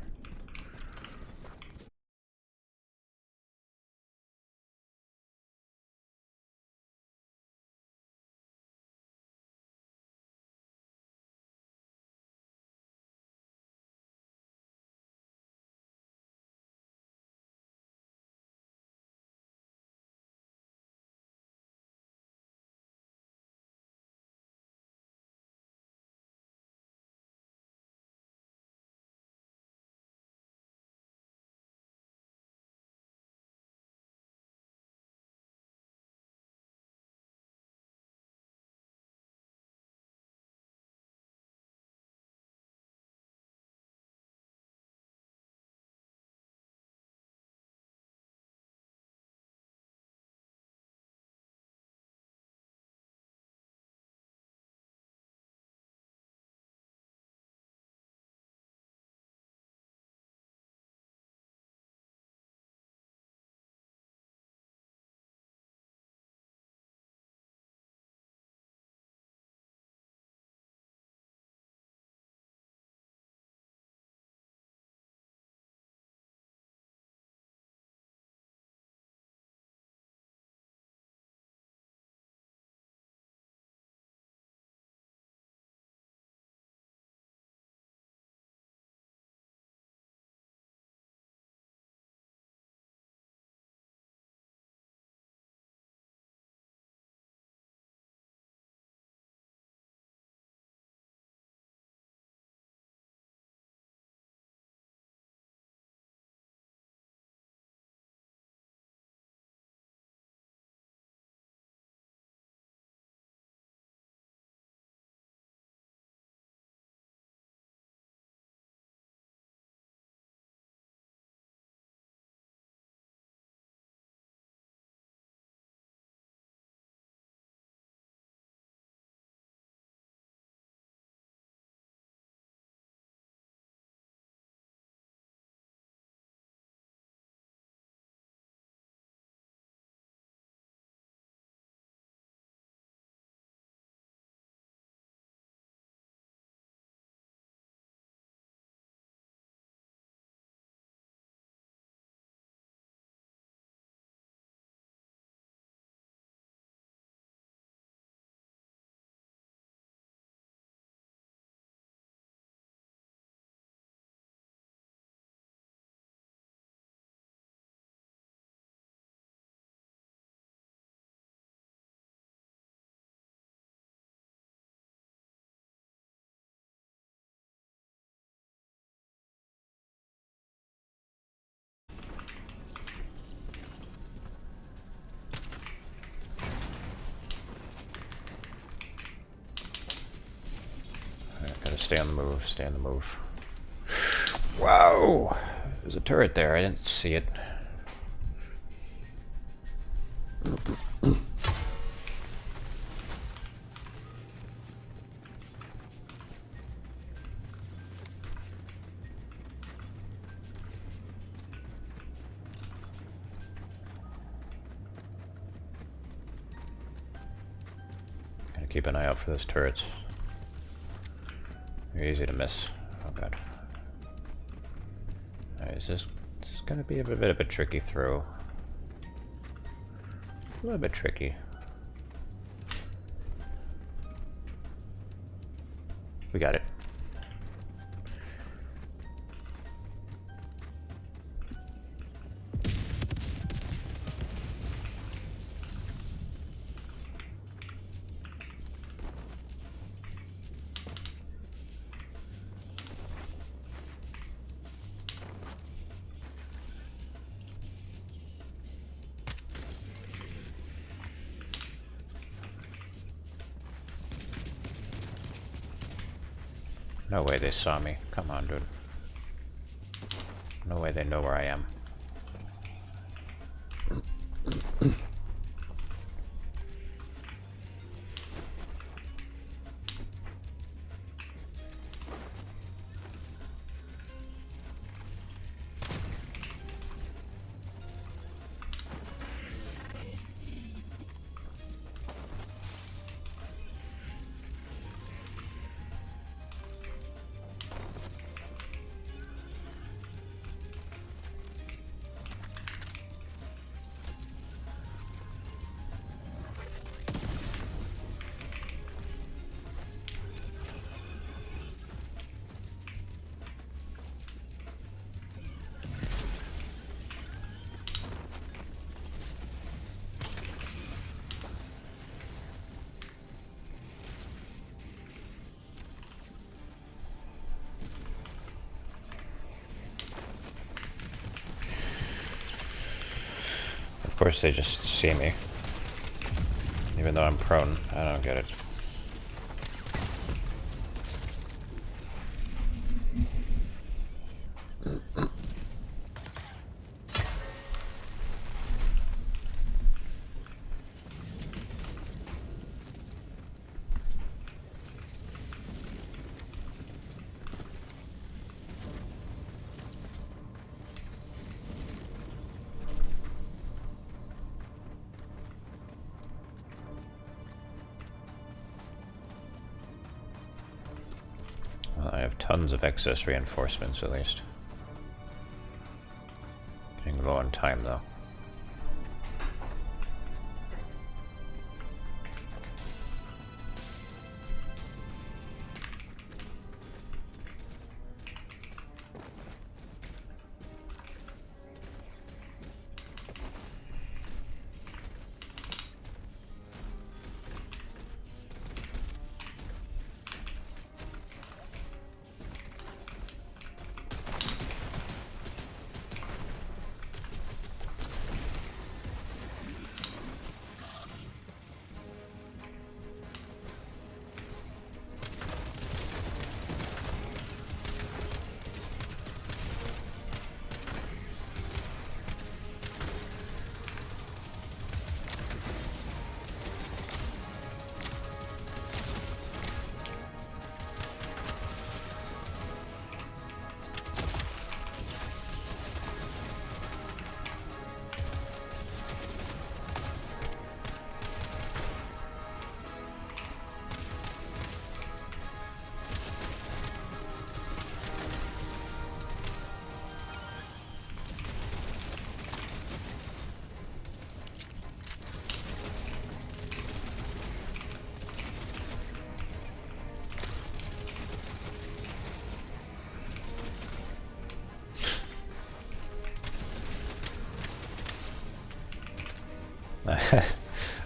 stay on the move, stay on the move. Wow! There's a turret there, I didn't see it. Gotta keep an eye out for those turrets. They're easy to miss. Oh god. Alright, this is gonna be a bit of a tricky throw. A little bit tricky. We got it. No way they saw me. Come on, dude. No way they know where I am. Of course they just see me. Even though I'm prone. I don't get it. Well, I have tons of excess reinforcements at least. Getting low on time though.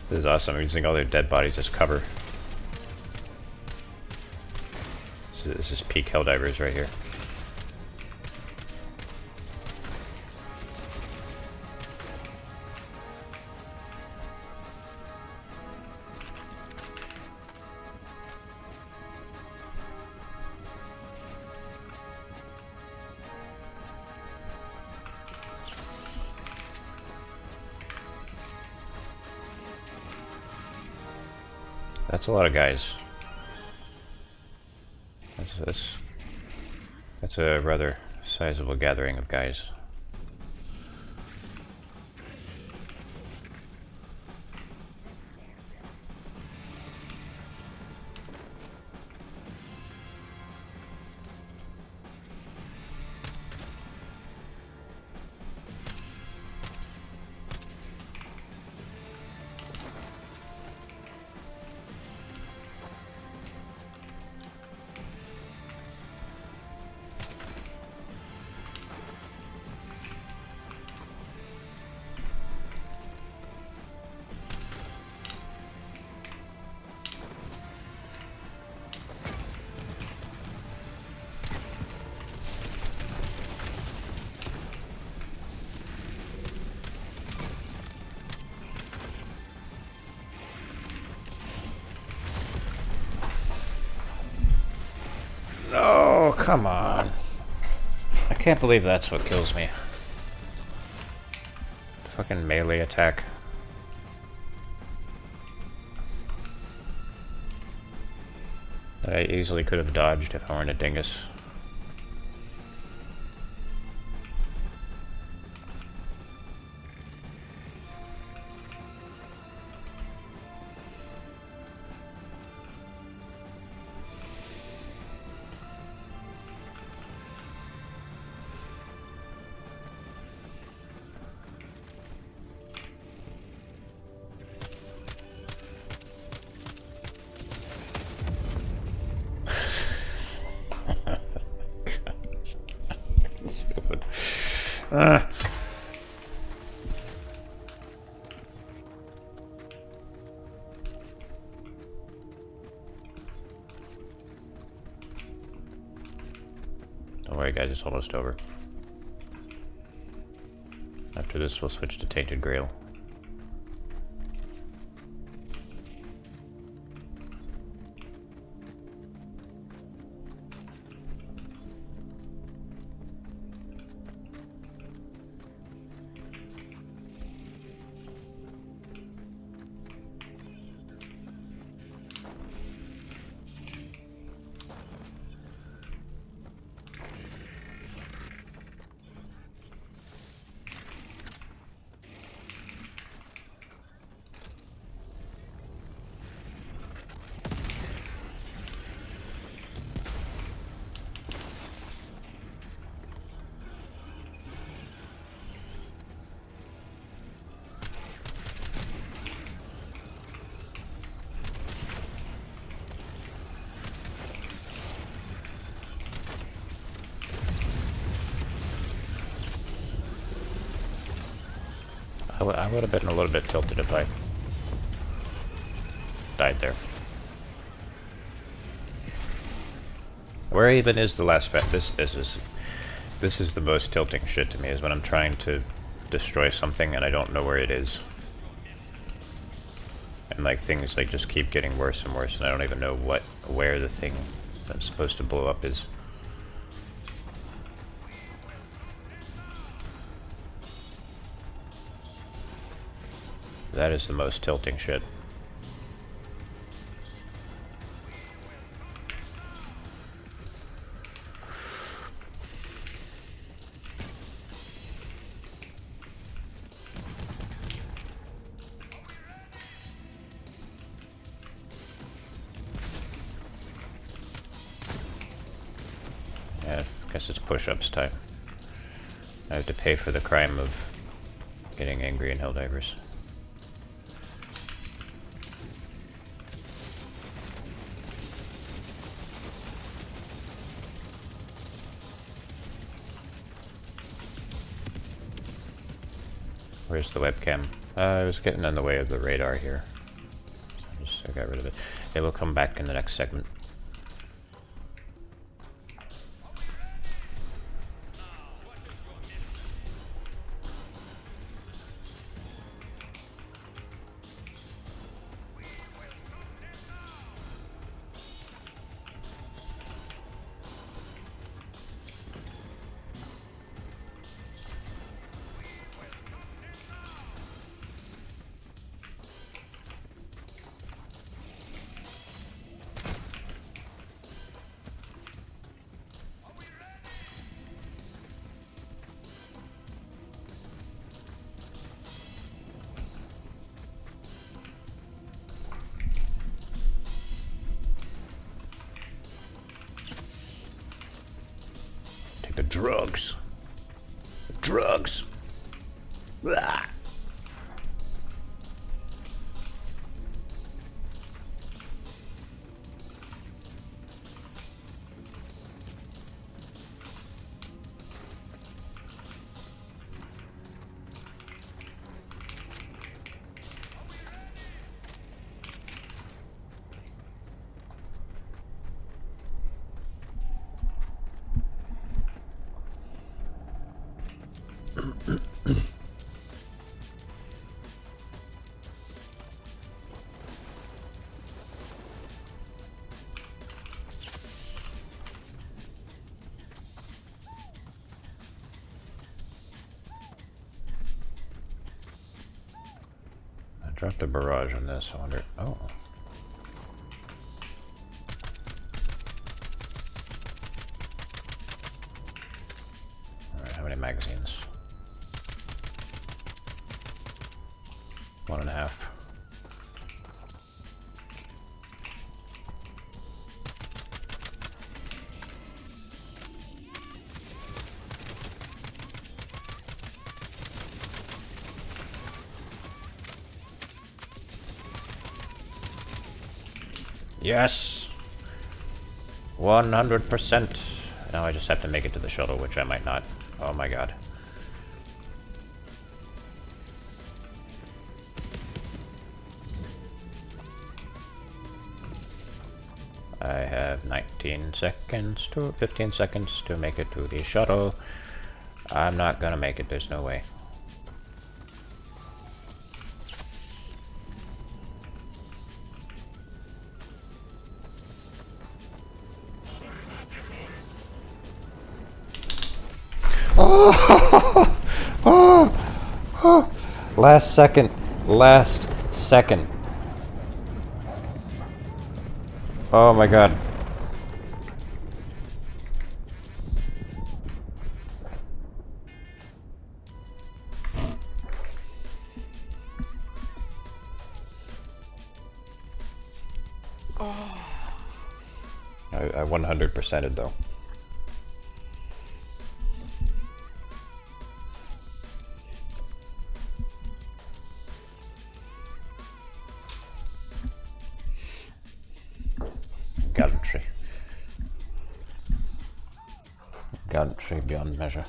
This is awesome. I'm using all their dead bodies as cover. So this is peak Helldivers right here. That's a lot of guys. That's a rather sizable gathering of guys. Oh, come on. I can't believe that's what kills me. Fucking melee attack. That I easily could have dodged if I weren't a dingus. Stupid. Don't worry guys, it's almost over. After this we'll switch to Tainted Grail. I would have been a little bit tilted if I died there. Where even is the last this is the most tilting shit to me, is when I'm trying to destroy something and I don't know where it is. And like things like just keep getting worse and worse and I don't even know where the thing that's supposed to blow up is. That is the most tilting shit. Yeah, I guess it's push-ups time. I have to pay for the crime of getting angry in Helldivers. Where's the webcam? I was getting in the way of the radar here. I got rid of it. It will come back in the next segment. Drugs. Drugs. Ah. Dropped a barrage on this, I wonder. Oh. Alright, how many magazines? 1.5. Yes! 100%. Now I just have to make it to the shuttle, which I might not. Oh my god. I have 19 seconds to 15 seconds to make it to the shuttle. I'm not gonna make it, there's no way. Oh, oh, oh. Last second. Last second. Oh my god. I 100%ed though. Gallantry. Gallantry beyond measure.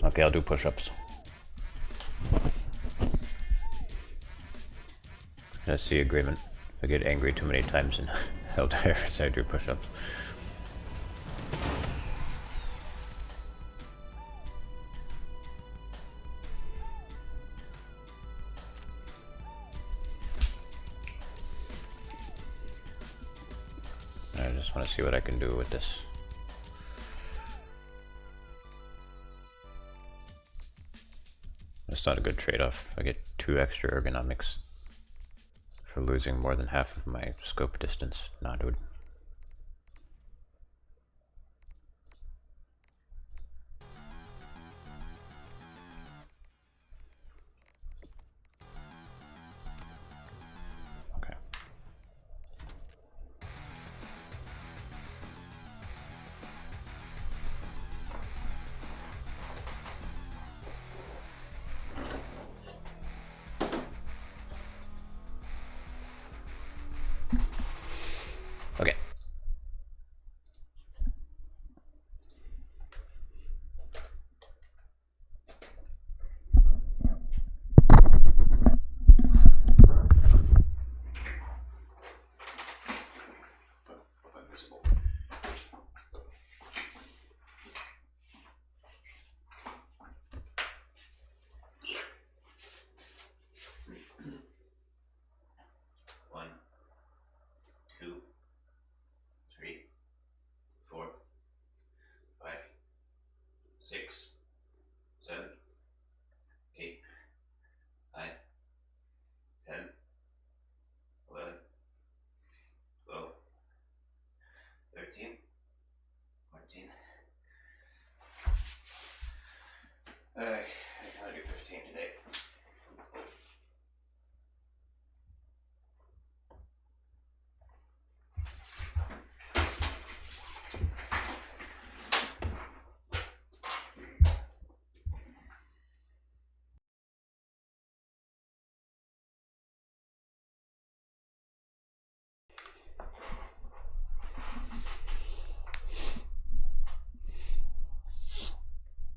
Okay, I'll do push-ups. That's the agreement. If I get angry too many times and Helldivers, I do push-ups. I just want to see what I can do with this. It's not a good trade-off. I get 2 extra ergonomics for losing more than half of my scope distance. Nah, dude. Okay. Okay. One, two, three, 4, 5, 6, 7, 8, 9, 10, 11, 12, 13, 14,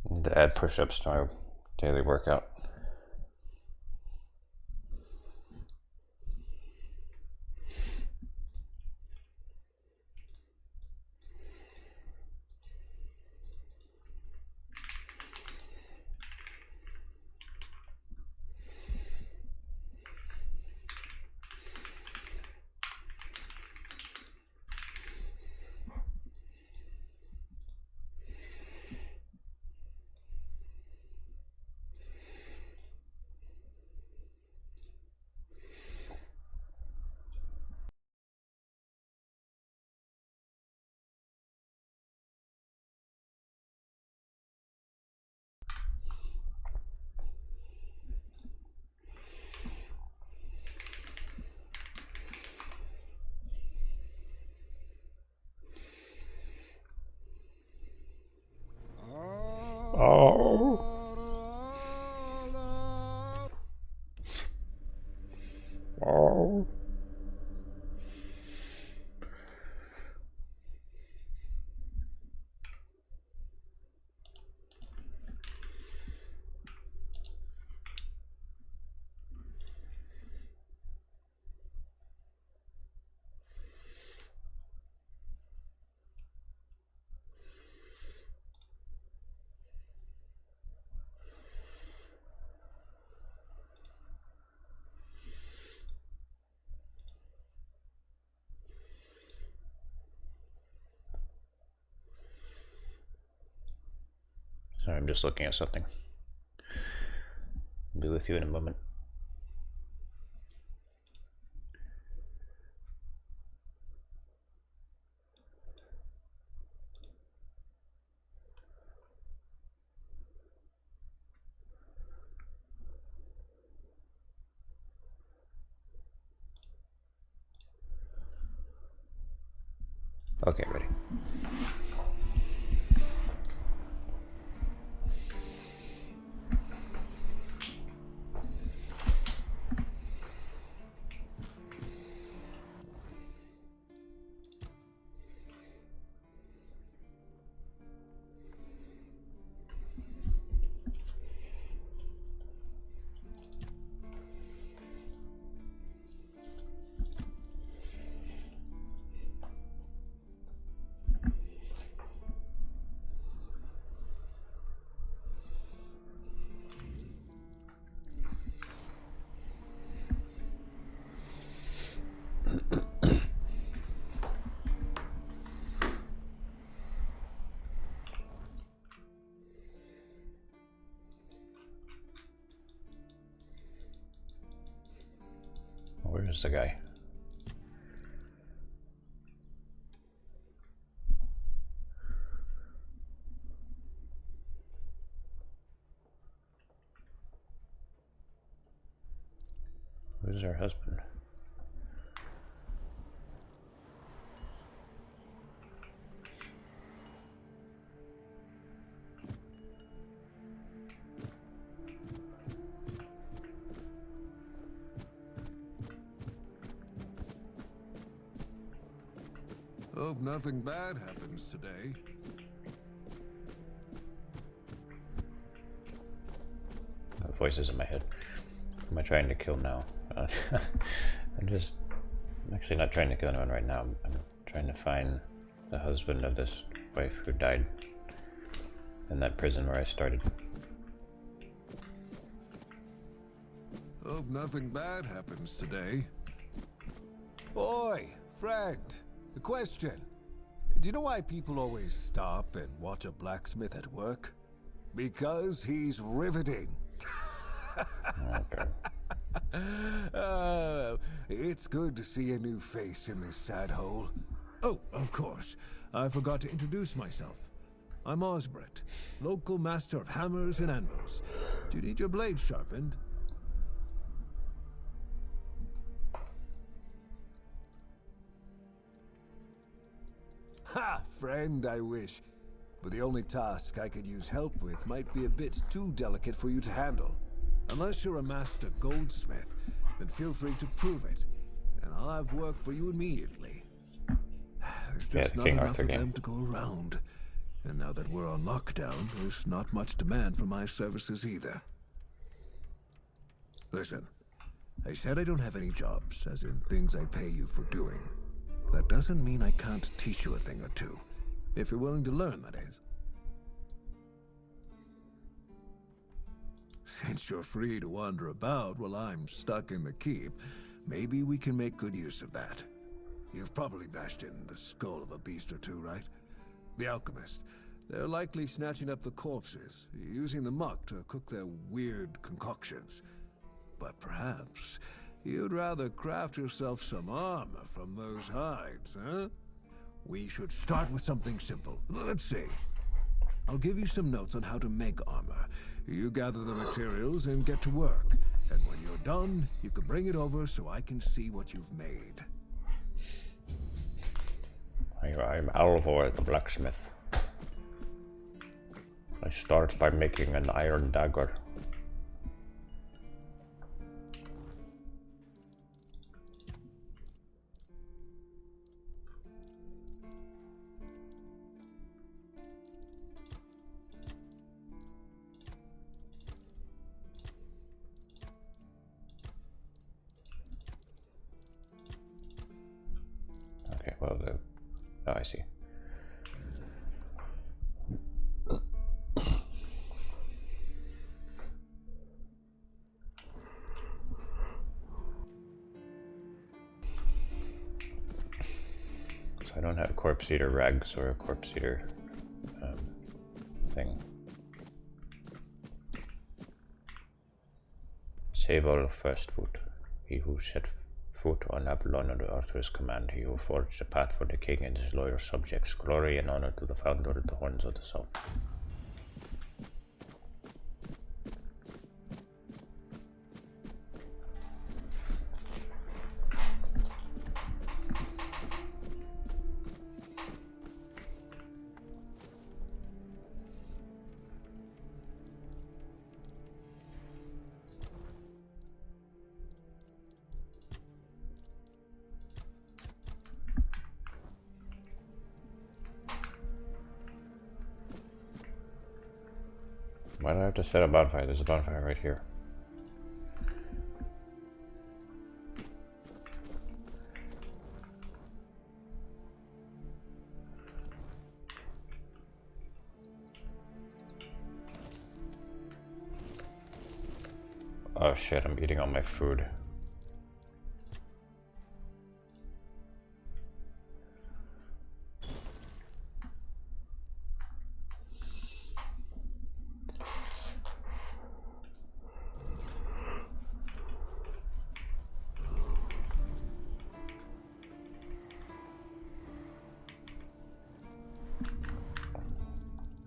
Need to add push-ups to my daily workout. Oh. Oh. Sorry, I'm just looking at something. I'll be with you in a moment. Okay, ready. Where's the guy? Who's her husband? Hope nothing bad happens today. Voices in my head. Who am I trying to kill now? I'm actually not trying to kill anyone right now. I'm trying to find the husband of this wife who died in that prison where I started. Hope nothing bad happens today. Oi, friend. A question. Do you know why people always stop and watch a blacksmith at work? Because he's riveting. Okay. It's good to see a new face in this sad hole. Oh, of course. I forgot to introduce myself. I'm Osbert, local master of hammers and anvils. Do you need your blade sharpened? Ha! Friend, I wish. But the only task I could use help with might be a bit too delicate for you to handle. Unless you're a master goldsmith, then feel free to prove it, and I'll have work for you immediately. There's just the not King enough Arthur of game. them to go around. And now that we're on lockdown, there's not much demand for my services either. Listen, I said I don't have any jobs, as in things I pay you for doing. That doesn't mean I can't teach you a thing or two. If you're willing to learn, that is. Since you're free to wander about while I'm stuck in the keep, maybe we can make good use of that. You've probably bashed in the skull of a beast or two, right? The alchemists. They're likely snatching up the corpses, using the muck to cook their weird concoctions. But perhaps you'd rather craft yourself some armor from those hides, huh? We should start with something simple. Let's see. I'll give you some notes on how to make armor. You gather the materials and get to work. And when you're done, you can bring it over so I can see what you've made. I'm Alvor the blacksmith. I start by making an iron dagger. Okay, well, oh, I see. So I don't have corpse eater rags or a corpse eater thing. Save all first foot. He who set foot on Avalon under Arthur's command, he who forged a path for the king and his loyal subjects, glory and honor to the founder of the Horns of the South. Why do I have to set a bonfire? There's a bonfire right here. Oh shit, I'm eating all my food.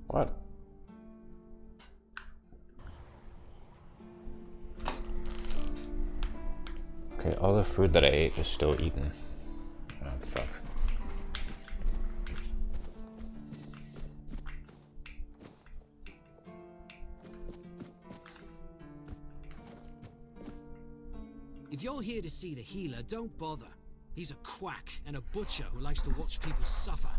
What? Okay, all the food that I ate is still eaten. Oh, fuck. If you're here to see the healer, don't bother. He's a quack and a butcher who likes to watch people suffer.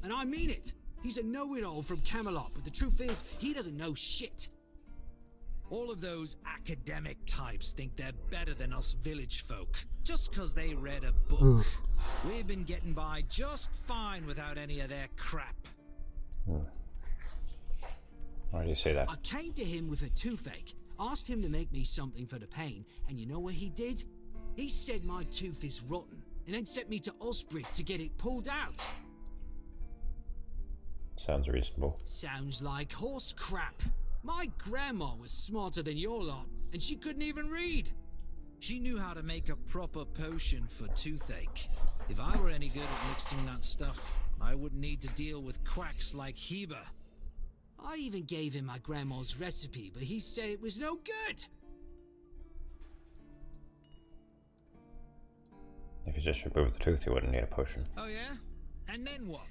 And I mean it! He's a know-it-all from Camelot, but the truth is, he doesn't know shit. All of those academic types think they're better than us village folk, just 'cause they read a book. We've been getting by just fine without any of their crap. Why do you say that? I came to him with a toothache, asked him to make me something for the pain, and you know what he did? He said my tooth is rotten, and then sent me to Osprey to get it pulled out. Sounds reasonable. Sounds like horse crap. My grandma was smarter than your lot, and she couldn't even read. She knew how to make a proper potion for toothache. If I were any good at mixing that stuff, I wouldn't need to deal with quacks like Heber. I even gave him my grandma's recipe, but he said it was no good. If you just removed the tooth, you wouldn't need a potion. Oh yeah? And then what?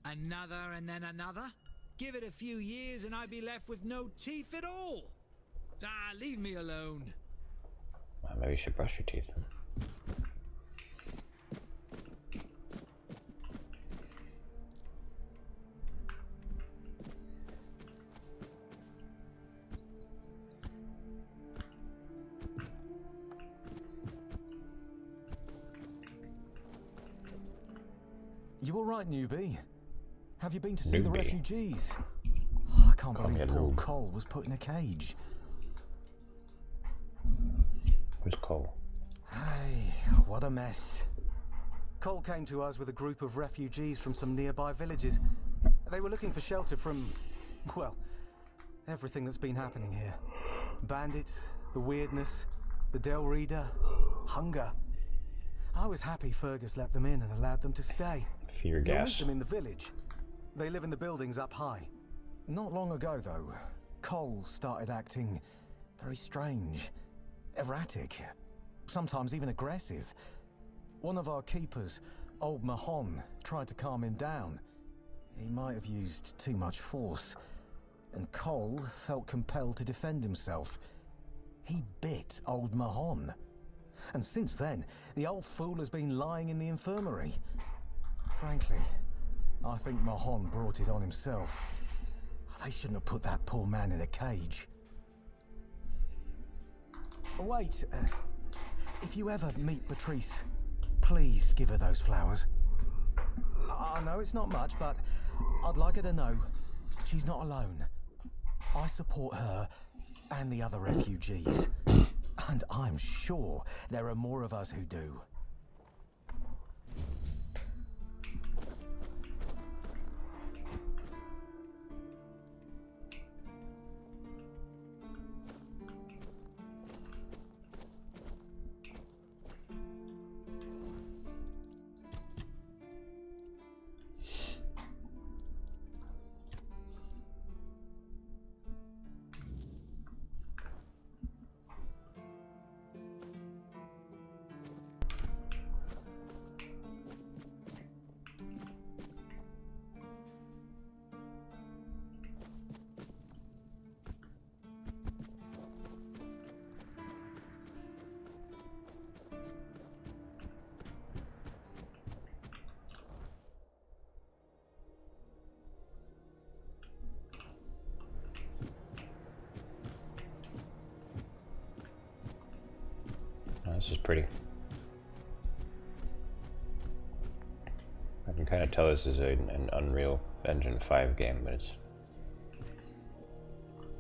Another and then another? Give it a few years and I'd be left with no teeth at all. Ah, leave me alone. Well, maybe you should brush your teeth. You all right, newbie? Have you been to see the Newbie. refugees? I can't Call me believe a poor noob. Cole was put in a cage. Who's Cole? Hey, what a mess. Cole came to us with a group of refugees from some nearby villages. They were looking for shelter from, well, everything that's been happening here. Bandits, the weirdness, the Del Reader, hunger. I was happy Fergus let them in and allowed them to stay. Fear You'll meet gas. them in the village. They live in the buildings up high. Not long ago, though, Cole started acting very strange, erratic, sometimes even aggressive. One of our keepers, old Mahon, tried to calm him down. He might have used too much force, and Cole felt compelled to defend himself. He bit old Mahon. And since then, the old fool has been lying in the infirmary. Frankly, I think Mahon brought it on himself. They shouldn't have put that poor man in a cage. Wait, if you ever meet Patrice, please give her those flowers. I know it's not much, but I'd like her to know she's not alone. I support her and the other refugees. And I'm sure there are more of us who do. Oh, this is pretty. I can kind of tell this is an Unreal Engine 5 game, but it's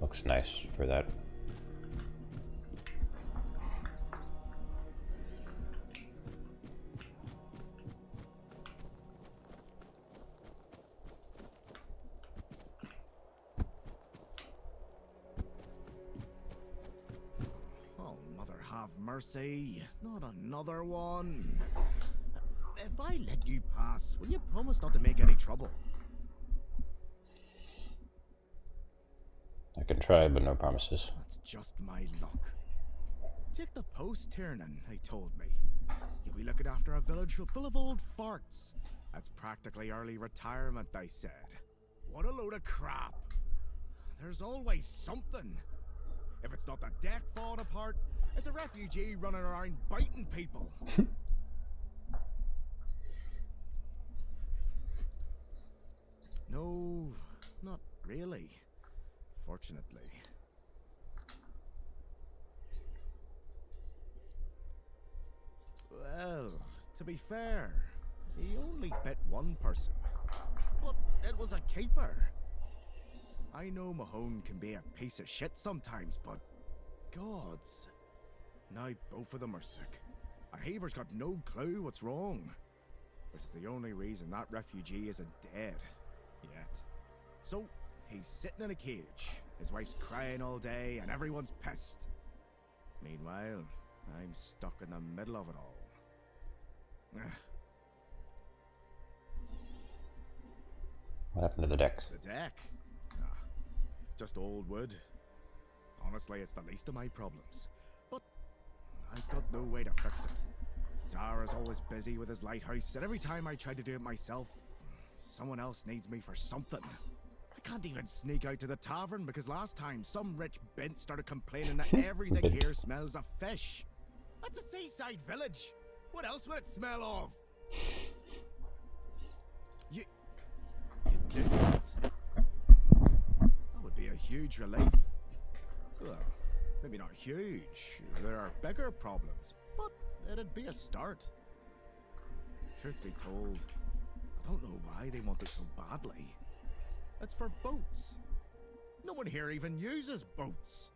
looks nice for that. Oh, mother have mercy. Not another one. If I let you pass, will you promise not to make any trouble? I can try, but no promises. That's just my luck. Take the post, Tiernan, they told me. You'll be looking after a village full of old farts. That's practically early retirement, they said. What a load of crap. There's always something. If it's not the deck falling apart, it's a refugee running around biting people. No, not really. Fortunately. Well, to be fair, he only bit one person. But it was a keeper. I know Mahone can be a piece of shit sometimes, but gods. Now both of them are sick. And Haber's got no clue what's wrong. Which is the only reason that refugee isn't dead. Yet. So, he's sitting in a cage. His wife's crying all day and everyone's pissed. Meanwhile, I'm stuck in the middle of it all. What happened to the deck? The deck? just old wood. Honestly, it's the least of my problems. But I've got no way to fix it. Dara's always busy with his lighthouse, and every time I try to do it myself, someone else needs me for something. I can't even sneak out to the tavern because last time some rich bint started complaining that everything here smells of fish. That's a seaside village. What else would it smell of? You do that? That would be a huge relief. Well, maybe not huge. There are bigger problems, but it'd be a start. Truth be told, I don't know why they want it so badly. It's for boats. No one here even uses boats.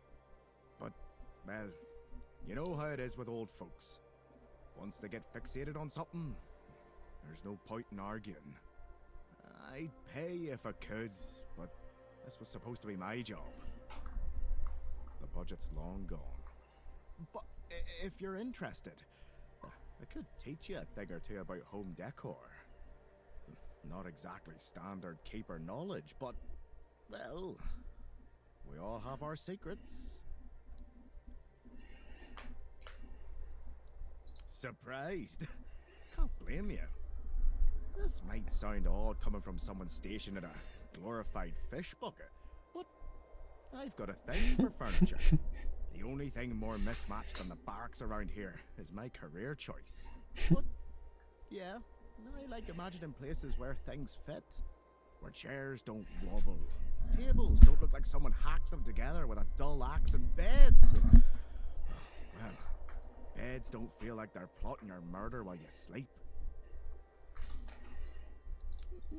But, well, you know how it is with old folks. Once they get fixated on something, there's no point in arguing. I'd pay if I could, but this was supposed to be my job. The budget's long gone. But if you're interested, I could teach you a thing or two about home decor. Not exactly standard keeper knowledge, but, well, we all have our secrets. Surprised? Can't blame you. This might sound odd coming from someone stationed in a glorified fish bucket, but I've got a thing for furniture. The only thing more mismatched than the barracks around here is my career choice. But, yeah, I like imagining places where things fit. Where chairs don't wobble. Tables don't look like someone hacked them together with a dull axe, and beds, well, beds don't feel like they're plotting your murder while you sleep.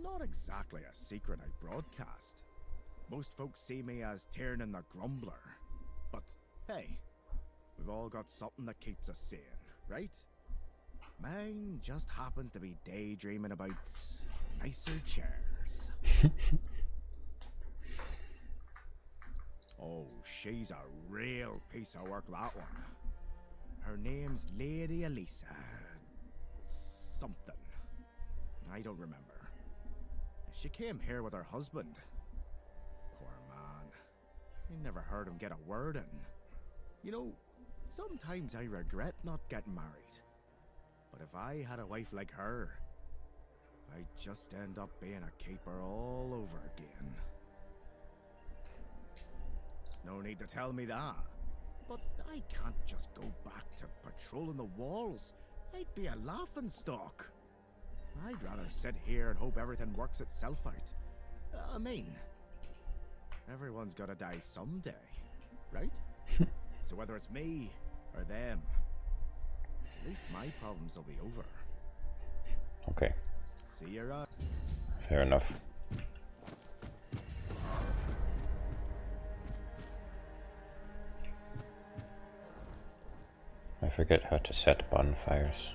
Not exactly a secret I broadcast. Most folks see me as Tiernan the Grumbler. But, hey, we've all got something that keeps us sane, right? Mine just happens to be daydreaming about nicer chairs. Oh, she's a real piece of work, that one. Her name's Lady Elisa. Something. I don't remember. She came here with her husband. Poor man. I never heard him get a word in. You know, sometimes I regret not getting married. But if I had a wife like her, I'd just end up being a keeper all over again. No need to tell me that. But I can't just go back to patrolling the walls. I'd be a laughingstock. I'd rather sit here and hope everything works itself out. I mean, everyone's gotta die someday, right? So whether it's me or them, at least my problems will be over. Okay. See you around. Fair enough. I forget how to set bonfires.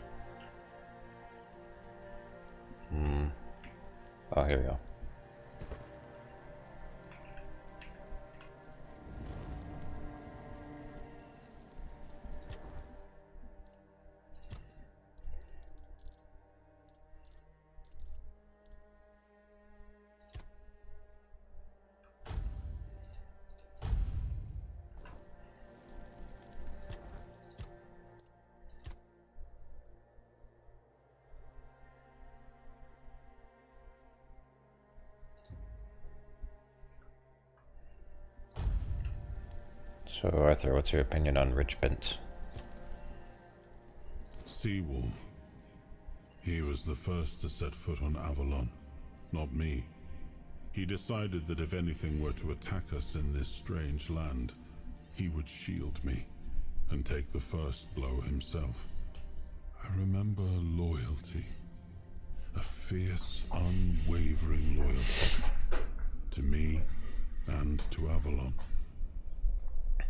Oh, here we go. So, Arthur, what's your opinion on Rich Bint? Seawall. He was the first to set foot on Avalon, not me. He decided that if anything were to attack us in this strange land, he would shield me and take the first blow himself. I remember loyalty. A fierce, unwavering loyalty. To me and to Avalon.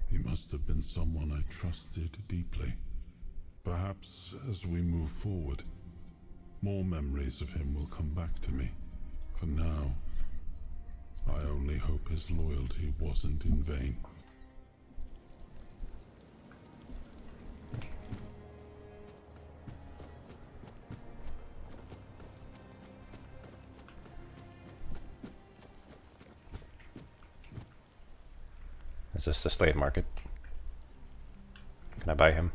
He must have been someone I trusted deeply. Perhaps as we move forward, more memories of him will come back to me. For now, I only hope his loyalty wasn't in vain. Is this the slave market? Can I buy him?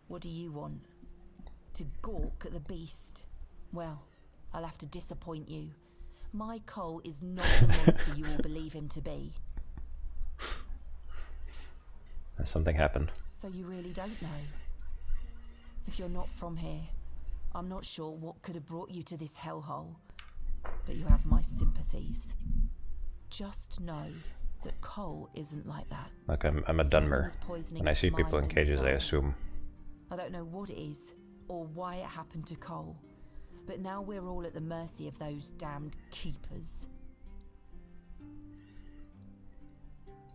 What do you want? To gawk at the beast? Well, I'll have to disappoint you. My Cole is not the monster you all believe him to be. Has something happened? So you really don't know? If you're not from here, I'm not sure what could have brought you to this hellhole, but you have my sympathies. Just know that Cole isn't like that. Like I'm a Dunmer. When I see people in cages, I assume. I don't know what it is, or why it happened to Cole, but now we're all at the mercy of those damned keepers.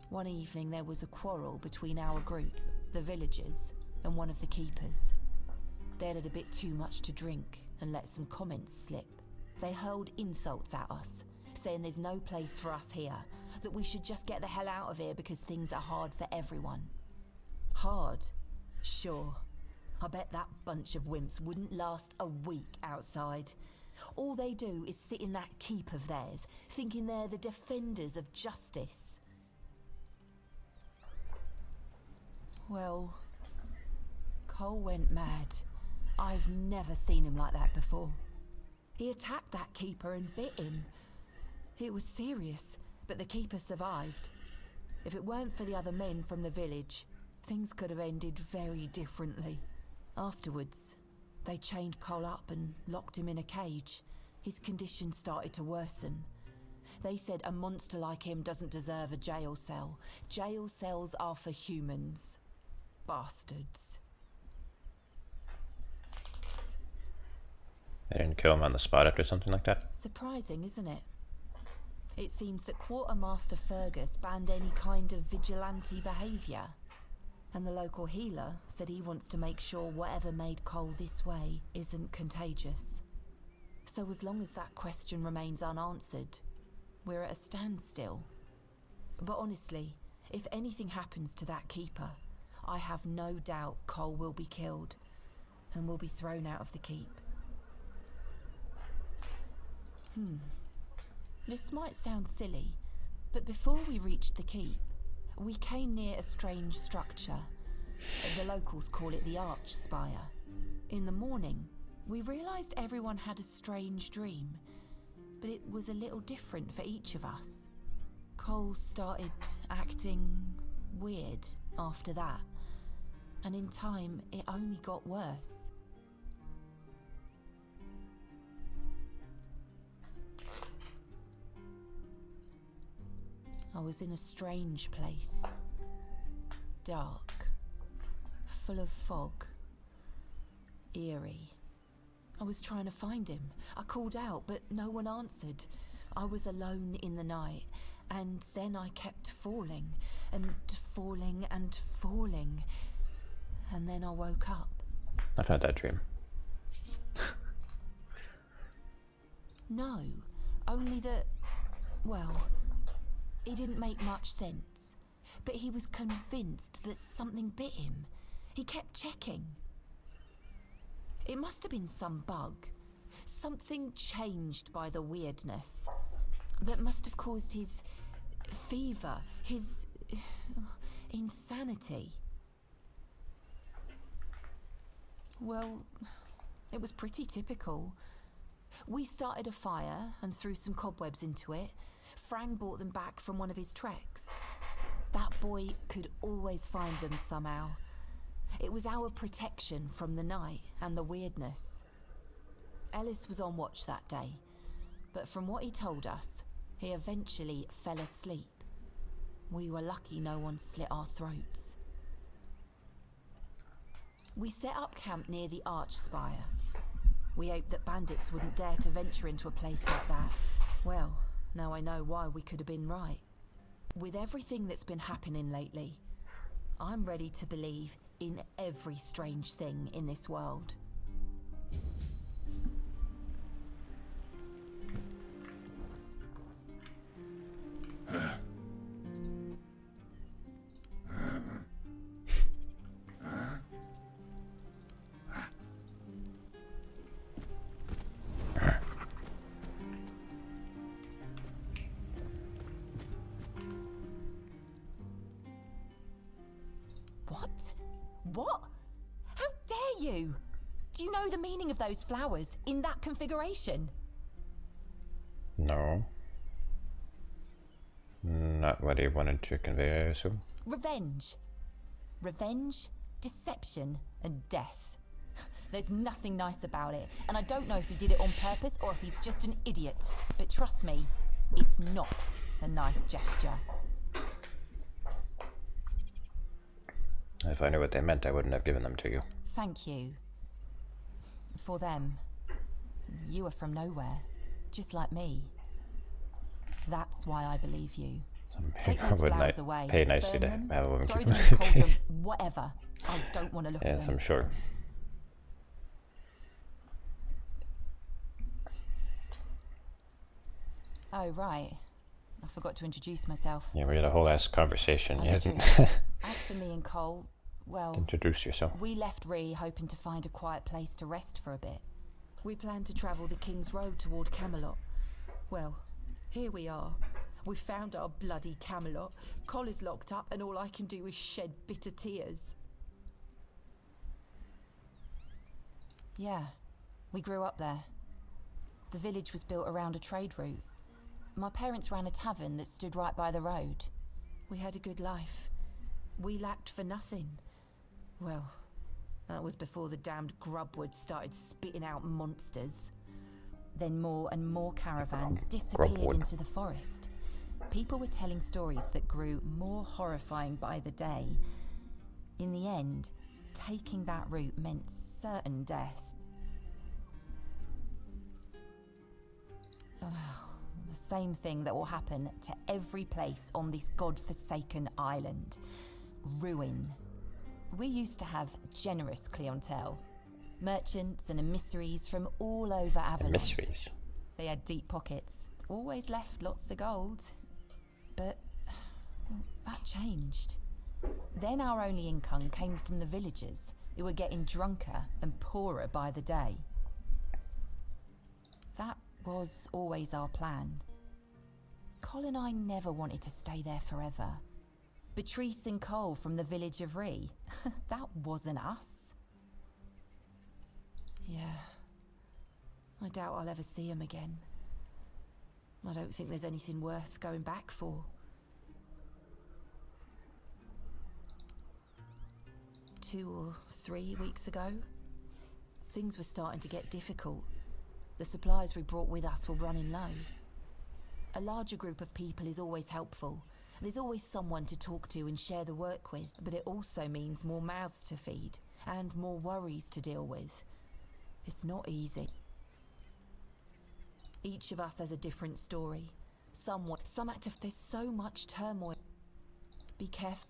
One evening there was a quarrel between our group, the villagers, and one of the keepers. They'd had a bit too much to drink and let some comments slip. They hurled insults at us, saying there's no place for us here, that we should just get the hell out of here because things are hard for everyone. Hard? Sure. I bet that bunch of wimps wouldn't last a week outside. All they do is sit in that keep of theirs, thinking they're the defenders of justice. Well, Cole went mad. I've never seen him like that before. He attacked that keeper and bit him. It was serious, but the keeper survived. If it weren't for the other men from the village, things could have ended very differently. Afterwards, they chained Cole up and locked him in a cage. His condition started to worsen. They said a monster like him doesn't deserve a jail cell. Jail cells are for humans. Bastards. They didn't kill him on the spot after something like that? Surprising, isn't it? It seems that Quartermaster Fergus banned any kind of vigilante behaviour. And the local healer said he wants to make sure whatever made Cole this way isn't contagious. So as long as that question remains unanswered, we're at a standstill. But honestly, if anything happens to that keeper, I have no doubt Cole will be killed and will be thrown out of the keep. This might sound silly, but before we reached the keep, we came near a strange structure. The locals call it the Arch Spire. In the morning, we realised everyone had a strange dream, but it was a little different for each of us. Cole started acting weird after that, and in time it only got worse. I was in a strange place. Dark. Full of fog. Eerie. I was trying to find him. I called out, but no one answered. I was alone in the night, and then I kept falling, and falling, and falling. And then I woke up. I've had that dream. No, only that, well, it didn't make much sense, but he was convinced that something bit him. He kept checking. It must have been some bug. Something changed by the weirdness. That must have caused his fever, his insanity. Well, it was pretty typical. We started a fire and threw some cobwebs into it. Frank brought them back from one of his treks. That boy could always find them somehow. It was our protection from the night and the weirdness. Ellis was on watch that day, but from what he told us, he eventually fell asleep. We were lucky no one slit our throats. We set up camp near the Arch Spire. We hoped that bandits wouldn't dare to venture into a place like that. Well, now I know why we could have been right. With everything that's been happening lately, I'm ready to believe in every strange thing in this world. What? What? How dare you? Do you know the meaning of those flowers in that configuration? No. Not what he wanted to convey, I assume. Revenge. Revenge, deception, and death. There's nothing nice about it, and I don't know if he did it on purpose or if he's just an idiot. But trust me, it's not a nice gesture. If I knew what they meant, I wouldn't have given them to you. Thank you. For them. You are from nowhere, just like me. That's why I believe you. Take those flowers away, pay nicely to burn them, have a woman throw keep them them. in the cauldron, whatever. I don't want to look at Yes, them. I'm sure. Oh, right. I forgot to introduce myself. Yeah, we had a whole ass conversation. You hadn't As for me and Cole, well, introduced yourself. we left Ree hoping to find a quiet place to rest for a bit. We planned to travel the King's Road toward Camelot. Well, here we are. We found our bloody Camelot. Cole is locked up and all I can do is shed bitter tears. Yeah, we grew up there. The village was built around a trade route. My parents ran a tavern that stood right by the road. We had a good life. We lacked for nothing. Well, that was before the damned grubwood started spitting out monsters. Then more and more caravans disappeared Grubwood. into the forest. People were telling stories that grew more horrifying by the day. In the end, taking that route meant certain death. The same thing that will happen to every place on this godforsaken island. Ruin. We used to have generous clientele. Merchants and emissaries from all over Avalon. Emissaries. They had deep pockets, always left lots of gold. But that changed. Then our only income came from the villagers, who were getting drunker and poorer by the day. That was always our plan. Cole and I never wanted to stay there forever. Patrice and Cole from the village of Ree, that wasn't us. Yeah, I doubt I'll ever see him again. I don't think there's anything worth going back for. 2 or 3 weeks ago, things were starting to get difficult. The supplies we brought with us were running low. A larger group of people is always helpful. There's always someone to talk to and share the work with, but it also means more mouths to feed and more worries to deal with. It's not easy. Each of us has a different story. Some active. There's so much turmoil. Be careful.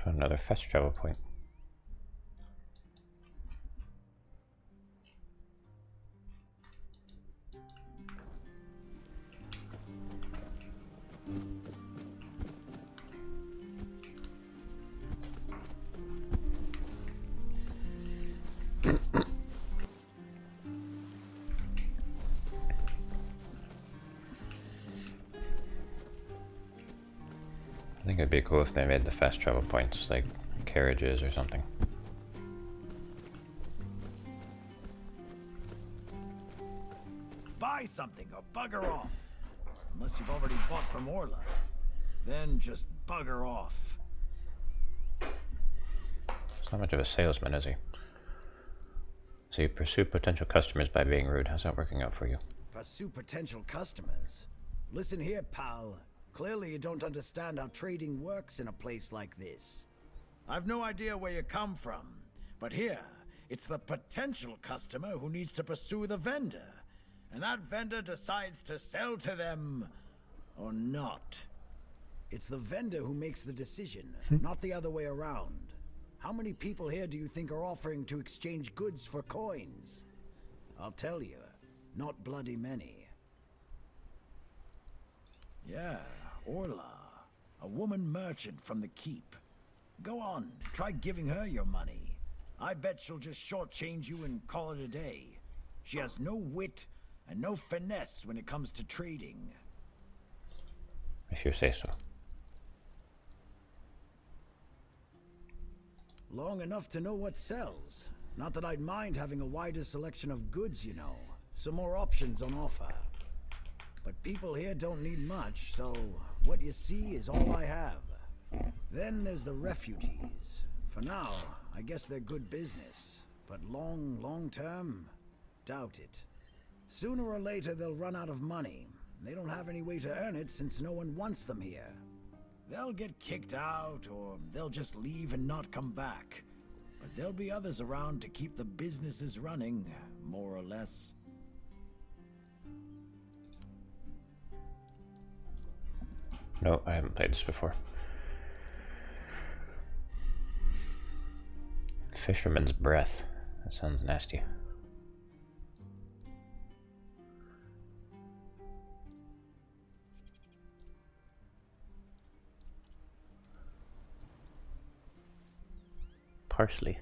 Found another fast travel point. I think it'd be cool if they made the fast travel points like carriages or something. Buy something or bugger off. Unless you've already bought from Orla. Then just bugger off. He's not much of a salesman, is he? So you pursue potential customers by being rude. How's that working out for you? Pursue potential customers. Listen here, pal. Clearly you don't understand how trading works in a place like this. I've no idea where you come from, but here, it's the potential customer who needs to pursue the vendor. And that vendor decides to sell to them or not. It's the vendor who makes the decision, not the other way around. How many people here do you think are offering to exchange goods for coins? I'll tell you, not bloody many. Yeah, Orla, a woman merchant from the keep. Go on, try giving her your money. I bet she'll just shortchange you and call it a day. She has no wit and no finesse when it comes to trading. If you say so. Long enough to know what sells. Not that I'd mind having a wider selection of goods, you know. Some more options on offer. But people here don't need much, so what you see is all I have. Then there's the refugees. For now, I guess they're good business. But long term, doubt it. Sooner or later they'll run out of money. They don't have any way to earn it since no one wants them here. They'll get kicked out, or they'll just leave and not come back. But there'll be others around to keep the businesses running, more or less. No, I haven't played this before. Fisherman's breath. That sounds nasty. Parsley.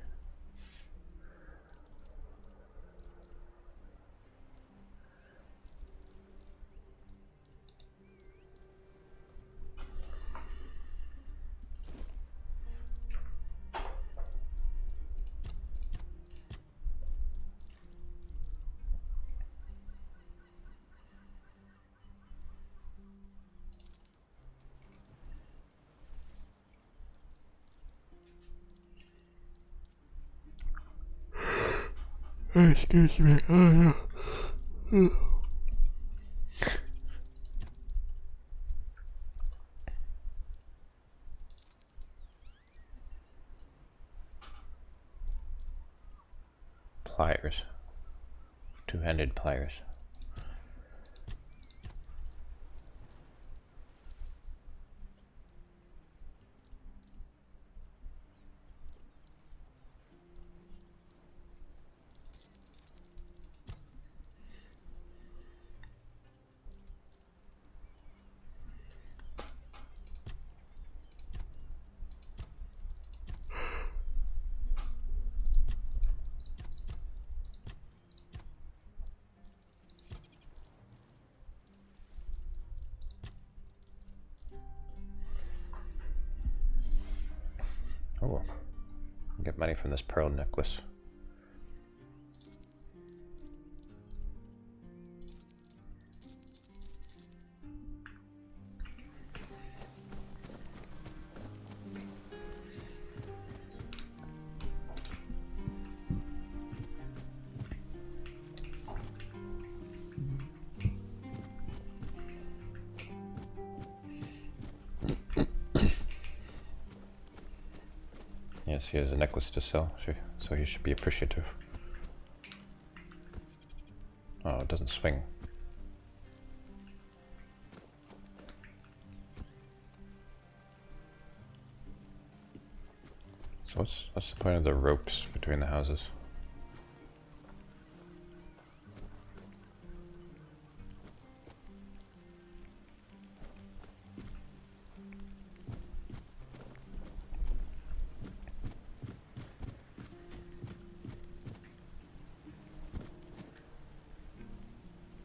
Excuse me. Oh, no. Pliers. Two-handed pliers. Oh, get money from this pearl necklace. Yes, he has a necklace to sell, so he should be appreciative. Oh, it doesn't swing. So what's the point of the ropes between the houses?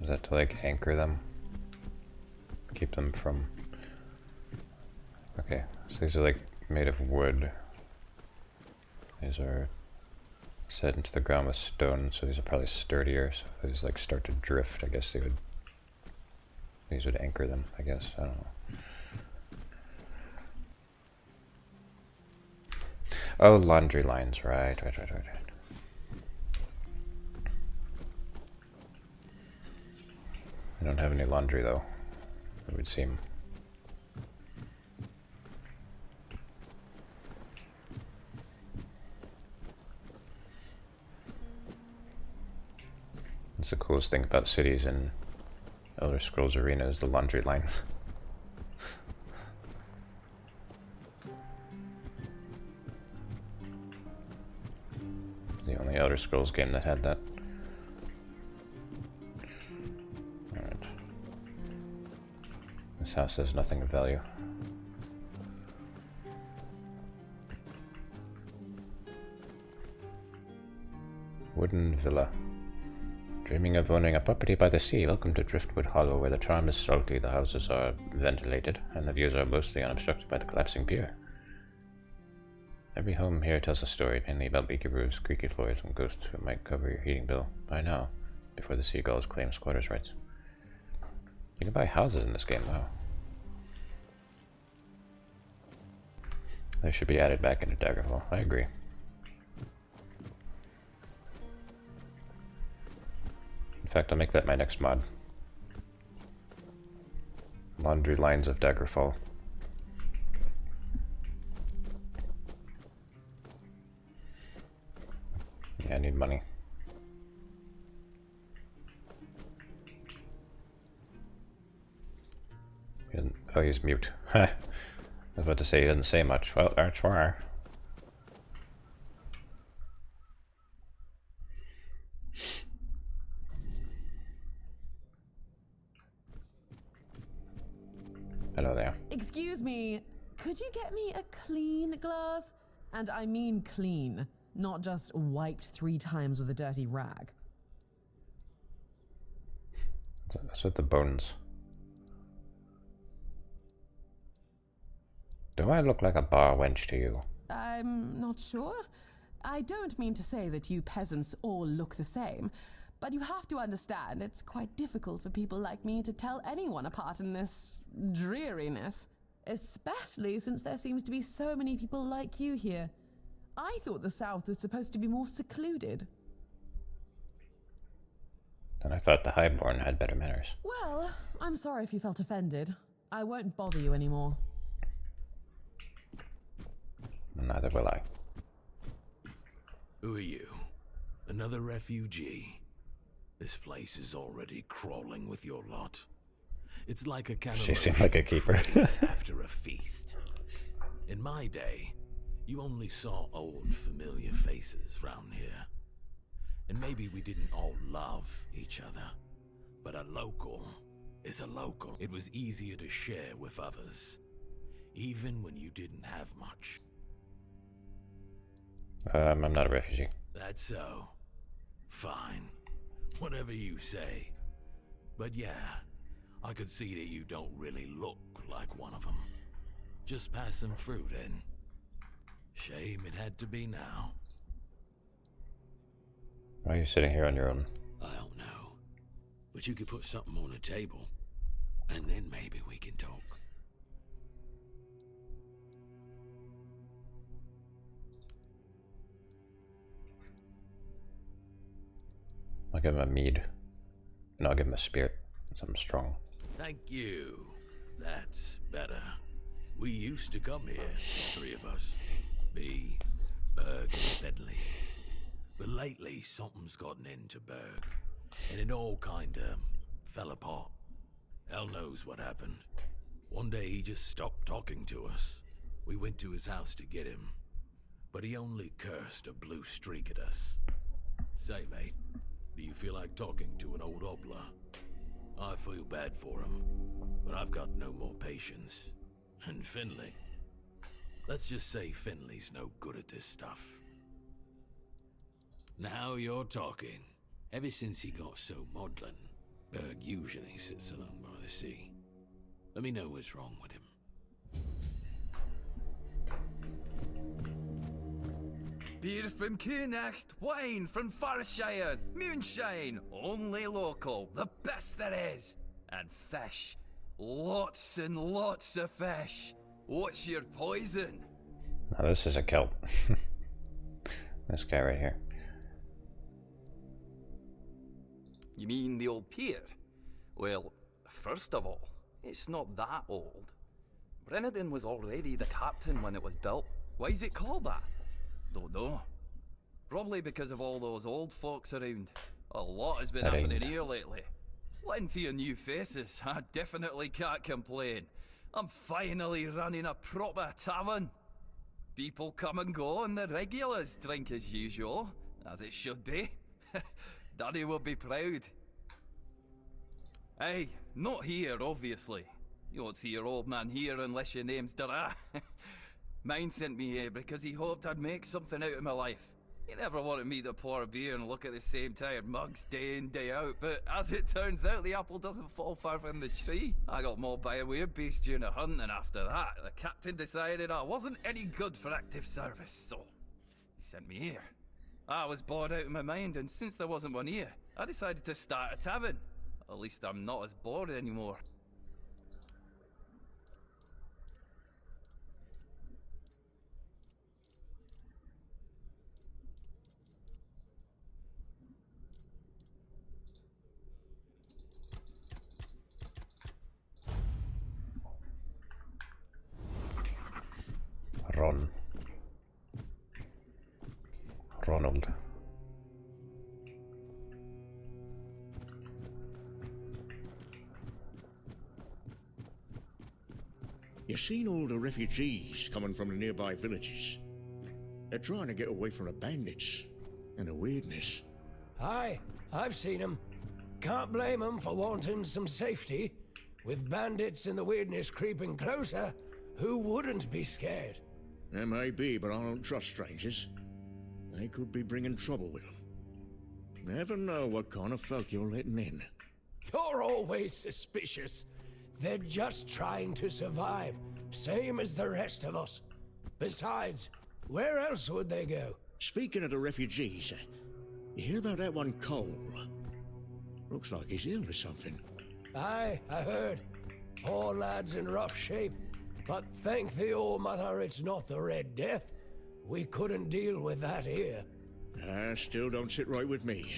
Is that to like anchor them? Keep them from... Okay, so these are like made of wood. These are set into the ground with stone, so these are probably sturdier, so if these like start to drift, I guess these would anchor them, I guess, I don't know. Oh, laundry lines, right. I don't have any laundry though, it would seem. That's the coolest thing about cities in Elder Scrolls Arena is the laundry lines. The only Elder Scrolls game that had that. Alright. This house has nothing of value. Wooden villa. Dreaming of owning a property by the sea? Welcome to Driftwood Hollow, where the charm is salty, the houses are ventilated, and the views are mostly unobstructed by the collapsing pier. Every home here tells a story, mainly about leaky roofs, creaky floors, and ghosts who might cover your heating bill by now, before the seagulls claim squatters' rights. You can buy houses in this game, wow. They should be added back into Daggerfall, I agree. In fact, I'll make that my next mod. Laundry lines of Daggerfall. Yeah, I need money. Oh, he's mute. I was about to say he doesn't say much. Well, that's why. Hello there. Excuse me, could you get me a clean glass? And I mean clean, not just wiped 3 times with a dirty rag. That's with the bones. Do I look like a bar wench to you? I'm not sure. I don't mean to say that you peasants all look the same, but you have to understand it's quite difficult for people like me to tell anyone apart in this dreariness, especially since there seems to be so many people like you here. I thought the South was supposed to be more secluded. Then I thought the Highborn had better manners. Well, I'm sorry if you felt offended. I won't bother you anymore. Neither will I. Who are you? Another refugee? This place is already crawling with your lot. It's like a kind She seemed like a keeper. after a feast. In my day, you only saw old familiar faces round here. And maybe we didn't all love each other. But a local is a local. It was easier to share with others, even when you didn't have much. I'm not a refugee. That's so. Fine. Whatever you say. But yeah, I could see that you don't really look like one of them. Just passing through then. Shame it had to be now. Why are you sitting here on your own? I don't know. But you could put something on the table, and then maybe we can talk. I'll give him a mead. And I'll give him a spirit. Something strong. Thank you. That's better. We used to come here, 3 of us. Me, Berg, and Bentley. But lately, something's gotten into Berg. And it all kinda fell apart. Hell knows what happened. One day he just stopped talking to us. We went to his house to get him. But he only cursed a blue streak at us. Say, mate, do you feel like talking to an old obla? I feel bad for him, but I've got no more patience. And Finley? Let's just say Finley's no good at this stuff. Now you're talking. Ever since he got so maudlin, Berg usually sits alone by the sea. Let me know what's wrong with him. Beer from Kunacht, wine from Farshire, moonshine, only local, the best there is. And fish, lots and lots of fish. What's your poison? Now this is a kelp. This guy right here. You mean the old pier? Well, first of all, it's not that old. Brennan was already the captain when it was built. Why is it called that? Don't know. Probably because of all those old folks around. A lot has been happening here lately. Plenty of new faces. I definitely can't complain. I'm finally running a proper tavern. People come and go and the regulars drink as usual, as it should be. Daddy will be proud. Hey, not here, obviously. You won't see your old man here unless your name's Dara. Mine sent me here because he hoped I'd make something out of my life. He never wanted me to pour a beer and look at the same tired mugs day in, day out, but as it turns out, the apple doesn't fall far from the tree. I got mauled by a weird-beast during a hunt, and after that, the captain decided I wasn't any good for active service, so he sent me here. I was bored out of my mind, and since there wasn't one here, I decided to start a tavern. At least I'm not as bored anymore. Ronald. You seen all the refugees coming from the nearby villages? They're trying to get away from the bandits and the weirdness. Aye, I've seen 'em. Can't blame 'em for wanting some safety. With bandits and the weirdness creeping closer, who wouldn't be scared? They may be, but I don't trust strangers. They could be bringing trouble with them. Never know what kind of folk you're letting in. You're always suspicious. They're just trying to survive, same as the rest of us. Besides, where else would they go? Speaking of the refugees, you hear about that one Cole? Looks like he's ill or something. Aye, I heard. Poor lad's in rough shape. But thank the All-Mother it's not the Red Death. We couldn't deal with that here. Still don't sit right with me.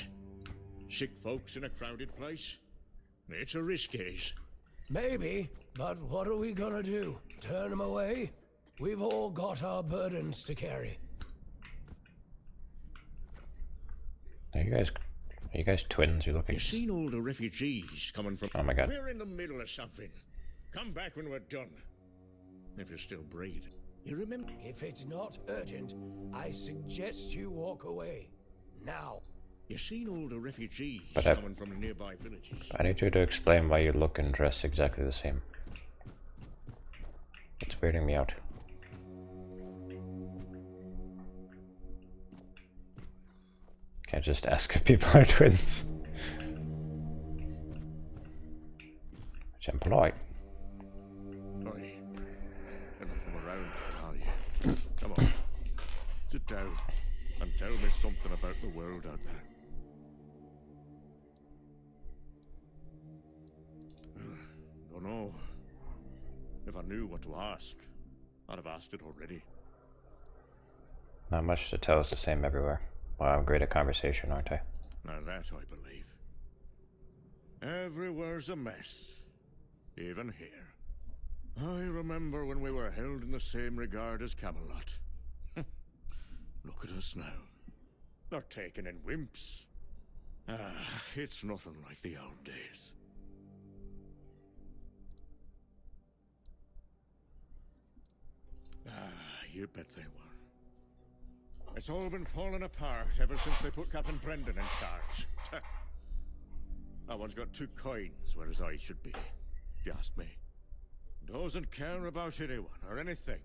Sick folks in a crowded place? It's a risk, is. Maybe, but what are we gonna do? Turn them away? We've all got our burdens to carry. Are you guys twins? You're looking. You seen all the refugees coming from? Oh my god. We're in the middle of something. Come back when we're done. If you're still breathing. You remember? If it's not urgent, I suggest you walk away. Now. You seen all the refugees But coming from the nearby villages? I need you to explain why you look and dress exactly the same. It's weirding me out. Can't just ask if people are twins. Which I'm polite. Oi, you're not from around here, are you? Come on, sit down and tell me something about the world out there. Don't know. If I knew what to ask, I'd have asked it already. Not much to tell, it's the same everywhere. Wow, I'm great at conversation, aren't I? Now that I believe. Everywhere's a mess. Even here. I remember when we were held in the same regard as Camelot. Look at us now. They're taken in wimps. It's nothing like the old days. You bet they were. It's all been falling apart ever since they put Captain Brendan in charge. That one's got two coins where his eyes should be, if you ask me. Doesn't care about anyone or anything.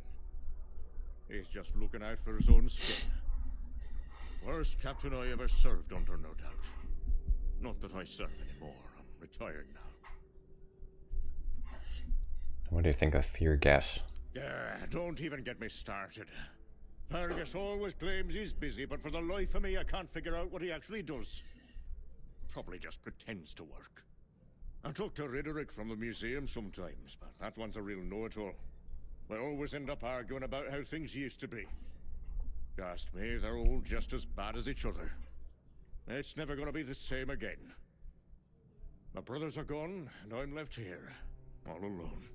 He's just looking out for his own skin. Worst captain I ever served under, no doubt. Not that I serve anymore. I'm retired now. What do you think of fear gas? Don't even get me started. Fergus always claims he's busy, but for the life of me, I can't figure out what he actually does. Probably just pretends to work. I talk to Riderick from the museum sometimes, but that one's a real know-it-all. We always end up arguing about how things used to be. If you ask me, they're all just as bad as each other. It's never gonna be the same again. My brothers are gone, and I'm left here, all alone.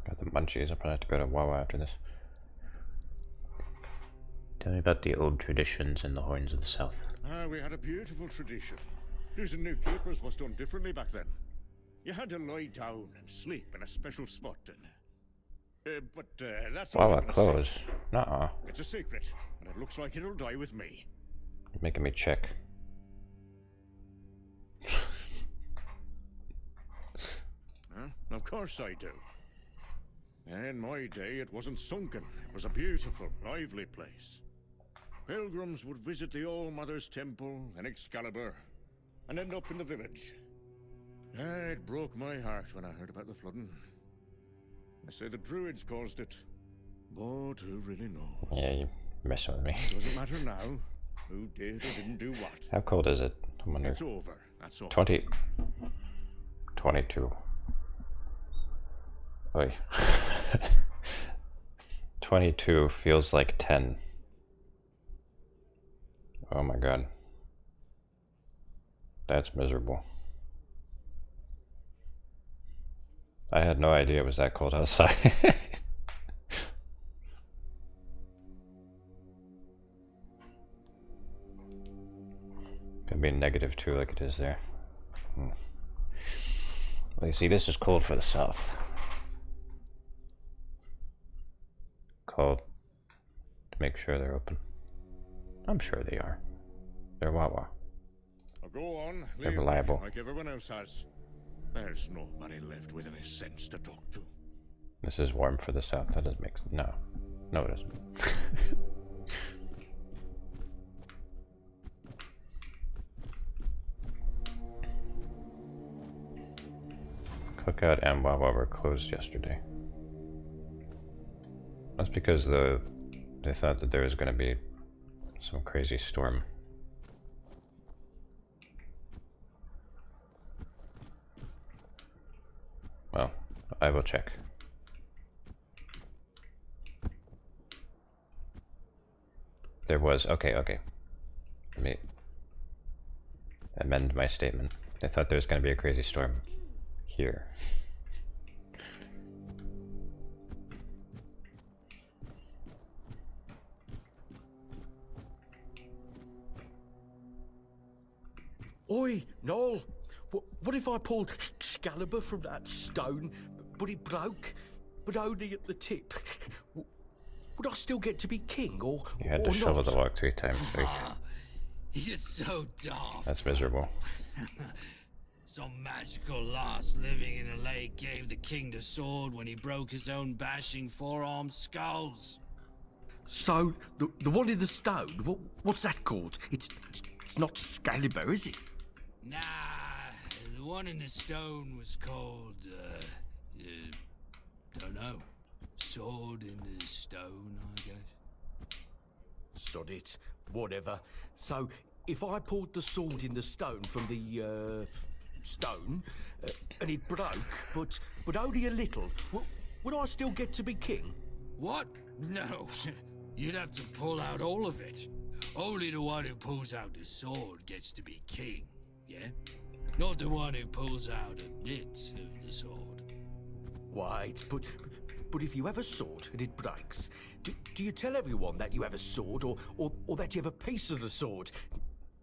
Got the munchies. I'll probably have to go to Wawa after this. Tell me about the old traditions in the Horns of the South. We had a beautiful tradition. Choosing new keepers was done differently back then. You had to lie down and sleep in a special spot. But that's all Wawa I'm gonna closed. say. Nuh-uh. It's a secret, and it looks like it'll die with me. You're making me check. Of course I do. In my day, it wasn't sunken. It was a beautiful, lively place. Pilgrims would visit the All Mother's Temple and Excalibur, and end up in the village. It broke my heart when I heard about the flooding. They say the Druids caused it, but who really knows? Yeah, you messing with me. Doesn't matter now who did or didn't do what. How cold is it? I wonder. It's over, that's all. 22. Oy. 22 feels like 10. Oh my god. That's miserable. I had no idea it was that cold outside. Could be -2 like it is there. Well, you see, this is cold for the south. Cold to make sure they're open. I'm sure they are. They're Wawa. Go on, They're leave reliable. me like everyone else has. There's nobody left with any sense to talk to. This is warm for the south. That doesn't make sense. No. No, it doesn't. Cookout and Wawa were closed yesterday. That's because they thought that there was going to be some crazy storm. Well, I will check. There was, okay. Let me amend my statement. They thought there was going to be a crazy storm here. Oi, Noel! What if I pulled Excalibur from that stone, but it broke, but only at the tip? Would I still get to be king, or You had to or shovel not? the log 3 times. You're so daft. That's miserable. Some magical lass living in a lake gave the king the sword when he broke his own bashing forearm skulls. So, the one in the stone, what's that called? It's not Excalibur, is it? Nah, the one in the stone was called, don't know. Sword in the stone, I guess. Sod it, whatever. So, if I pulled the sword in the stone from the, stone, and it broke, but only a little, would I still get to be king? What? No, you'd have to pull out all of it. Only the one who pulls out the sword gets to be king, yeah? Not the one who pulls out a bit of the sword. Wait, but if you have a sword and it breaks, do you tell everyone that you have a sword or that you have a piece of the sword?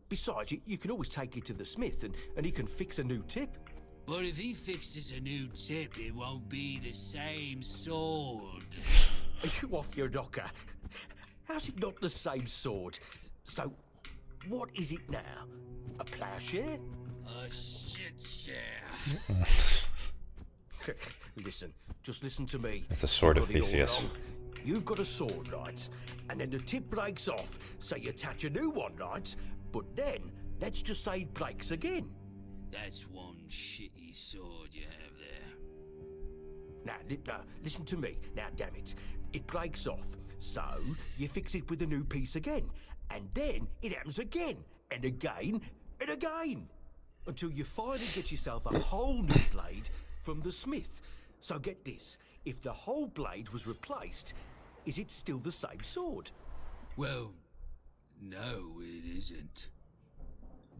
Besides, you can always take it to the smith and he can fix a new tip. But if he fixes a new tip, it won't be the same sword. Are you off your knocker? How's it not the same sword? So, what is it now? A plowshare? A shit share. Listen, just listen to me. It's a sword of You've got it all Theseus. wrong. You've got a sword, right? And then the tip breaks off, so you attach a new one, right? But then, let's just say it breaks again. That's one shitty sword you have there. Now, listen to me. Now, damn it. It breaks off, so you fix it with a new piece again. And then it happens again, and again, and again. Until you finally get yourself a whole new blade from the smith. So get this, if the whole blade was replaced, is it still the same sword? Well, no, it isn't.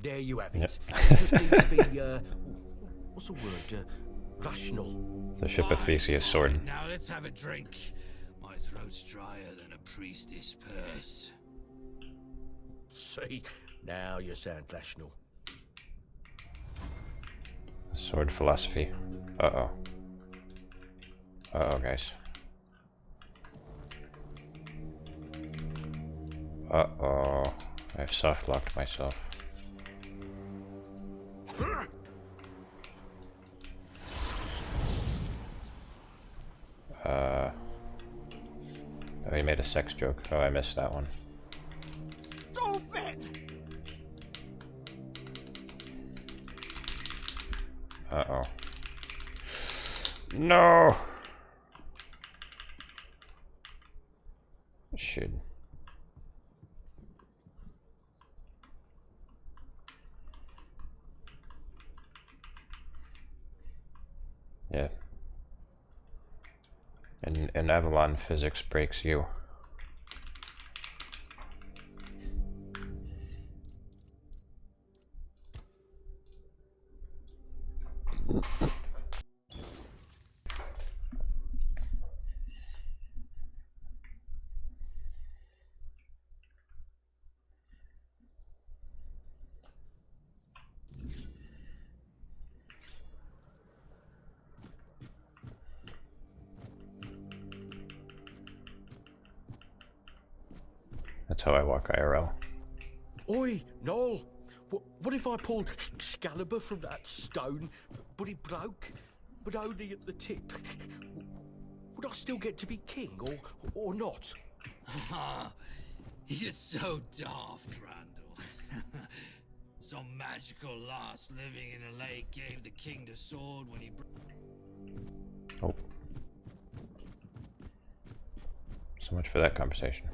There you have Yep. it. It just needs to be, what's the word? Rational. It's a ship of Theseus sword. Now let's have a drink. My throat's drier than a priestess purse. See, now you sound rational. Sword philosophy. Uh-oh. Uh-oh, guys. Uh-oh. I've soft-locked myself. somebody made a sex joke. Oh, I missed that one. Stupid! Uh-oh. No! Should. Yeah. In Avalon, physics breaks you. That's how I walk IRL. Oi, Noel! What if I pulled Excalibur from that stone, but it broke, but only at the tip? Would I still get to be king, or not? You're so daft, Randall. Some magical lass living in a lake gave the king the sword when he Oh. So much for that conversation.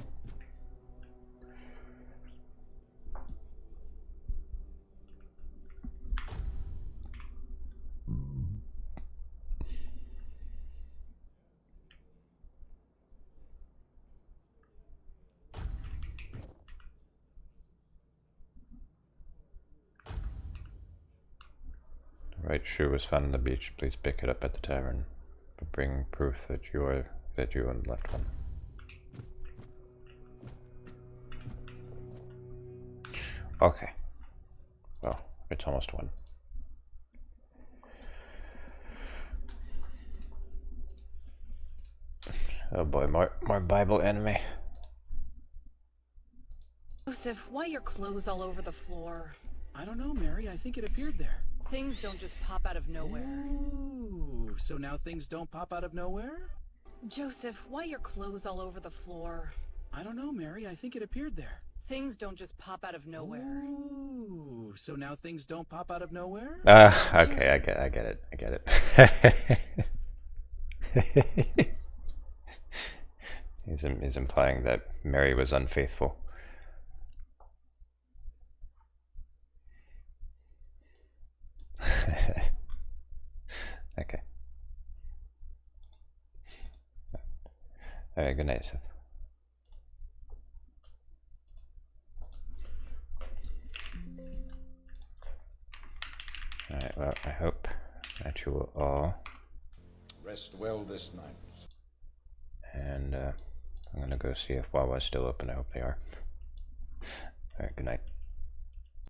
The right shoe was found on the beach. Please pick it up at the tavern. But bring proof that you own the left one. Okay. Well, it's almost one. Oh boy, more Bible anime. Joseph, why are your clothes all over the floor? I don't know, Mary. I think it appeared there. Things don't just pop out of nowhere. Ooh, so now things don't pop out of nowhere? Joseph, why are your clothes all over the floor? I don't know, Mary. I think it appeared there. Things don't just pop out of nowhere. Ooh, so now things don't pop out of nowhere? Okay, I get it. He's implying that Mary was unfaithful. Okay. Alright, good night, Seth. Alright, well, I hope that you will all rest well this night. And I'm gonna go see if Wawa's still open. I hope they are. Alright, good night.